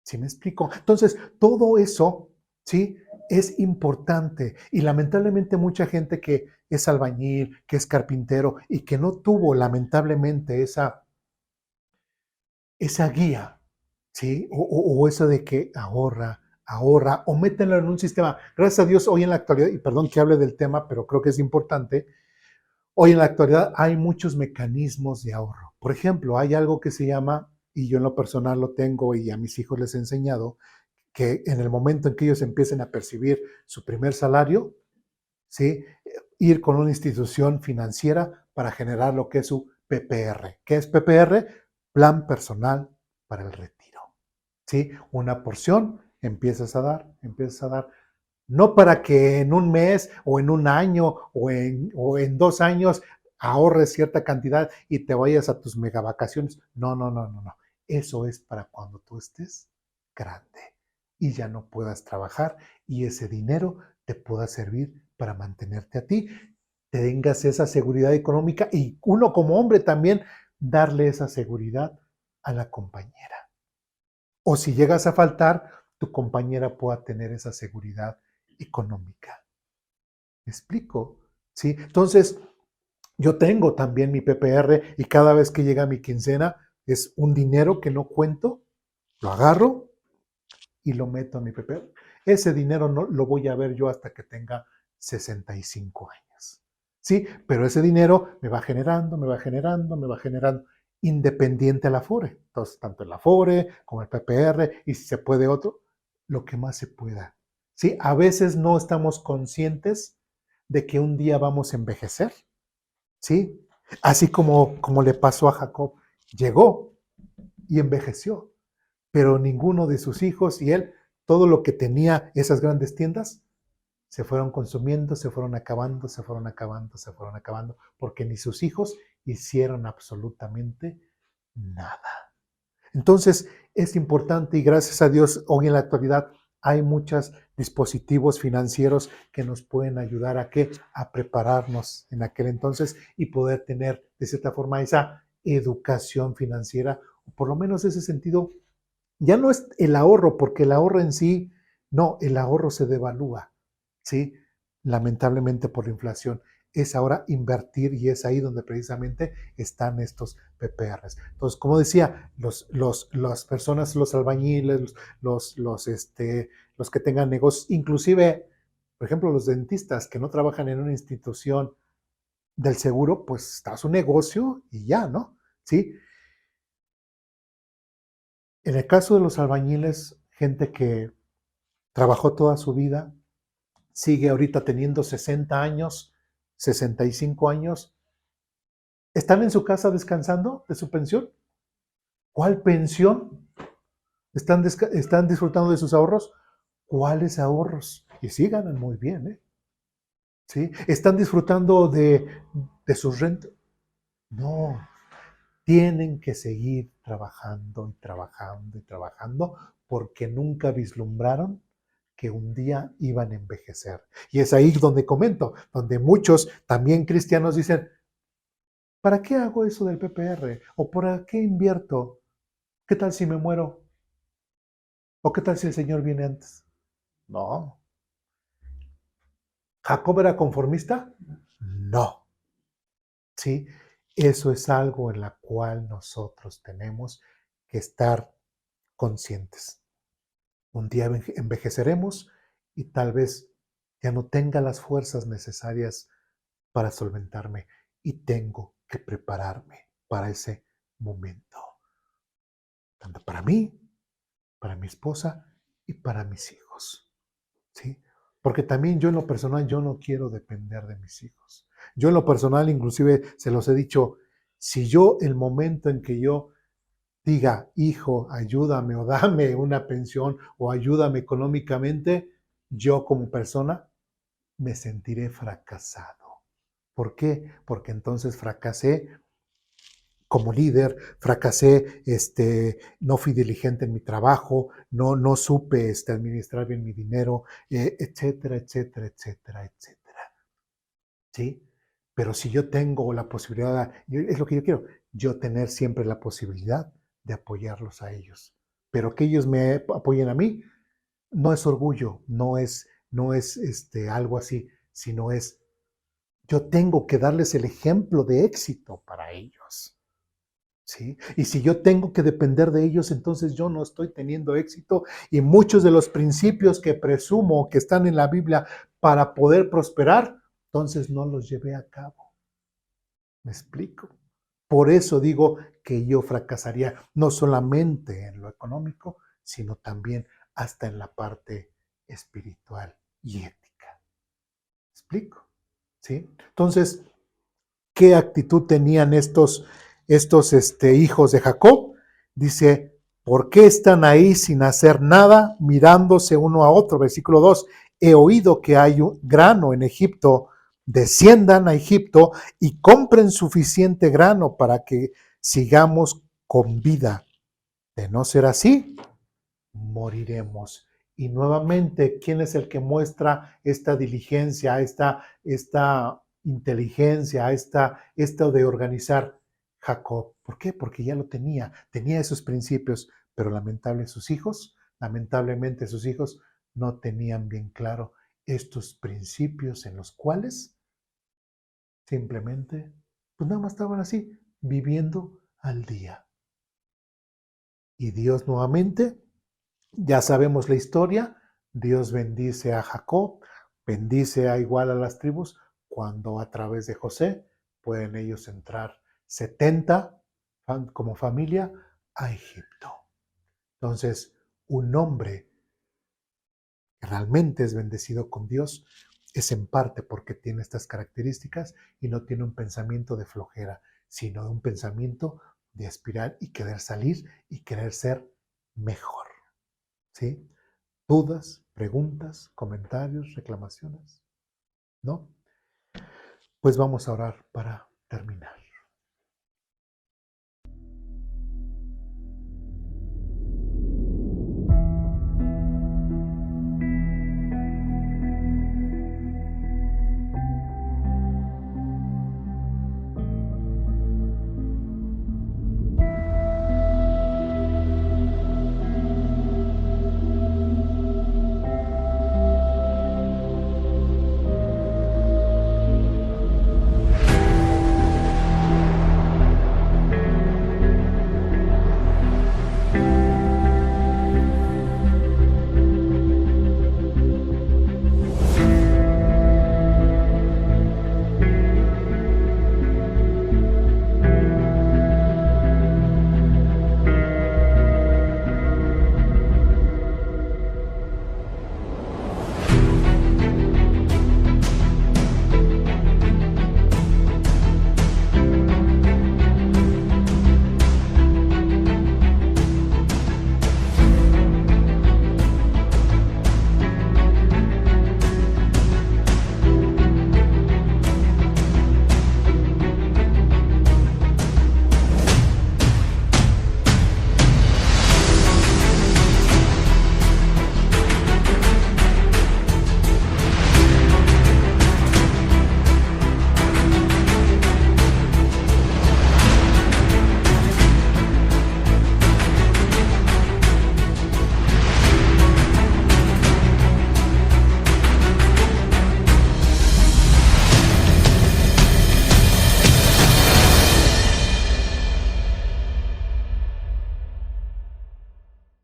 ¿Sí me explico? Entonces, todo eso, ¿sí? Es importante y lamentablemente mucha gente que es albañil, que es carpintero y que no tuvo lamentablemente esa guía, ¿sí? O eso de que ahorra o métenlo en un sistema. Gracias a Dios hoy en la actualidad, y perdón que hable del tema, pero creo que es importante, hoy en la actualidad hay muchos mecanismos de ahorro. Por ejemplo, hay algo que se llama, y yo en lo personal lo tengo y a mis hijos les he enseñado, que en el momento en que ellos empiecen a percibir su primer salario, ¿sí? Ir con una institución financiera para generar lo que es su PPR. ¿Qué es PPR? Plan personal para el retiro. ¿Sí? Una porción empiezas a dar, no para que en un mes o en un año o en 2 años ahorres cierta cantidad y te vayas a tus mega vacaciones. No, no, no, no, no. Eso es para cuando tú estés grande y ya no puedas trabajar y ese dinero te pueda servir para mantenerte a ti, tengas esa seguridad económica y uno como hombre también darle esa seguridad a la compañera. O si llegas a faltar, tu compañera pueda tener esa seguridad económica. ¿Me explico? ¿Sí? Entonces, yo tengo también mi PPR y cada vez que llega mi quincena es un dinero que no cuento, lo agarro y lo meto a mi PPR. Ese dinero no lo voy a ver yo hasta que tenga 65 años. ¿Sí? Pero ese dinero me va generando, me va generando, me va generando, independiente al Afore. Entonces, tanto el Afore como el PPR y si se puede otro, lo que más se pueda. ¿Sí? A veces no estamos conscientes de que un día vamos a envejecer. ¿Sí? Así como le pasó a Jacob. Llegó y envejeció, pero ninguno de sus hijos y él, todo lo que tenía esas grandes tiendas, se fueron consumiendo, se fueron acabando, se fueron acabando, se fueron acabando, porque ni sus hijos hicieron absolutamente nada. Entonces, es importante y gracias a Dios hoy en la actualidad hay muchos dispositivos financieros que nos pueden ayudar a qué, a prepararnos en aquel entonces y poder tener de cierta forma esa educación financiera, o por lo menos ese sentido. Ya no es el ahorro, porque el ahorro en sí, no, el ahorro se devalúa, ¿sí? Lamentablemente por la inflación. Es ahora invertir y es ahí donde precisamente están estos PPRs. Entonces, como decía, las personas, los albañiles, los que tengan negocios, inclusive, por ejemplo, los dentistas que no trabajan en una institución del seguro, pues está su negocio y ya, ¿no? ¿Sí? En el caso de los albañiles, gente que trabajó toda su vida, sigue ahorita teniendo 60 años, 65 años, ¿están en su casa descansando de su pensión? ¿Cuál pensión? ¿Están disfrutando de sus ahorros? ¿Cuáles ahorros? Y sí ganan muy bien, ¿eh? ¿Sí? ¿Están disfrutando de sus rentas? No, tienen que seguir trabajando y trabajando y trabajando porque nunca vislumbraron que un día iban a envejecer. Y es ahí donde comento, donde muchos también cristianos dicen, ¿para qué hago eso del PPR? ¿O para qué invierto? ¿Qué tal si me muero? ¿O qué tal si el Señor viene antes? No. ¿Jacob era conformista? No. ¿Sí? Eso es algo en la cual nosotros tenemos que estar conscientes. Un día envejeceremos y tal vez ya no tenga las fuerzas necesarias para solventarme y tengo que prepararme para ese momento, tanto para mí, para mi esposa y para mis hijos, ¿sí? Porque también yo en lo personal, yo no quiero depender de mis hijos. Yo en lo personal, inclusive se los he dicho, si yo el momento en que yo diga, hijo, ayúdame o dame una pensión o ayúdame económicamente, yo como persona me sentiré fracasado. ¿Por qué? Porque entonces fracasé como líder, fracasé, no fui diligente en mi trabajo, no supe administrar bien mi dinero, etcétera, etcétera, etcétera, etcétera. ¿Sí? Pero si yo tengo la posibilidad, es lo que yo quiero, yo tener siempre la posibilidad de apoyarlos a ellos. Pero que ellos me apoyen a mí, no es orgullo, no es algo así, sino es, yo tengo que darles el ejemplo de éxito para ellos. ¿Sí? Y si yo tengo que depender de ellos, entonces yo no estoy teniendo éxito y muchos de los principios que presumo que están en la Biblia para poder prosperar, entonces no los llevé a cabo. ¿Me explico? Por eso digo que yo fracasaría no solamente en lo económico, sino también hasta en la parte espiritual y ética. ¿Me explico? ¿Sí? Entonces, ¿qué actitud tenían estos hijos de Jacob? Dice, ¿por qué están ahí sin hacer nada, mirándose uno a otro? Versículo 2, he oído que hay un grano en Egipto, desciendan a Egipto y compren suficiente grano para que sigamos con vida. De no ser así, moriremos. Y nuevamente, ¿quién es el que muestra esta diligencia, esta inteligencia, esto de organizar? Jacob. ¿Por qué? Porque ya lo tenía esos principios, pero lamentablemente sus hijos no tenían bien claro estos principios en los cuales simplemente, pues nada más estaban así, viviendo al día. Y Dios nuevamente, ya sabemos la historia, Dios bendice a Jacob, bendice a igual a las tribus, cuando a través de José pueden ellos entrar 70 como familia a Egipto. Entonces, un hombre que realmente es bendecido con Dios es en parte porque tiene estas características y no tiene un pensamiento de flojera, sino un pensamiento de aspirar y querer salir y querer ser mejor. ¿Sí? ¿Dudas, preguntas, comentarios, reclamaciones? ¿No? Pues vamos a orar para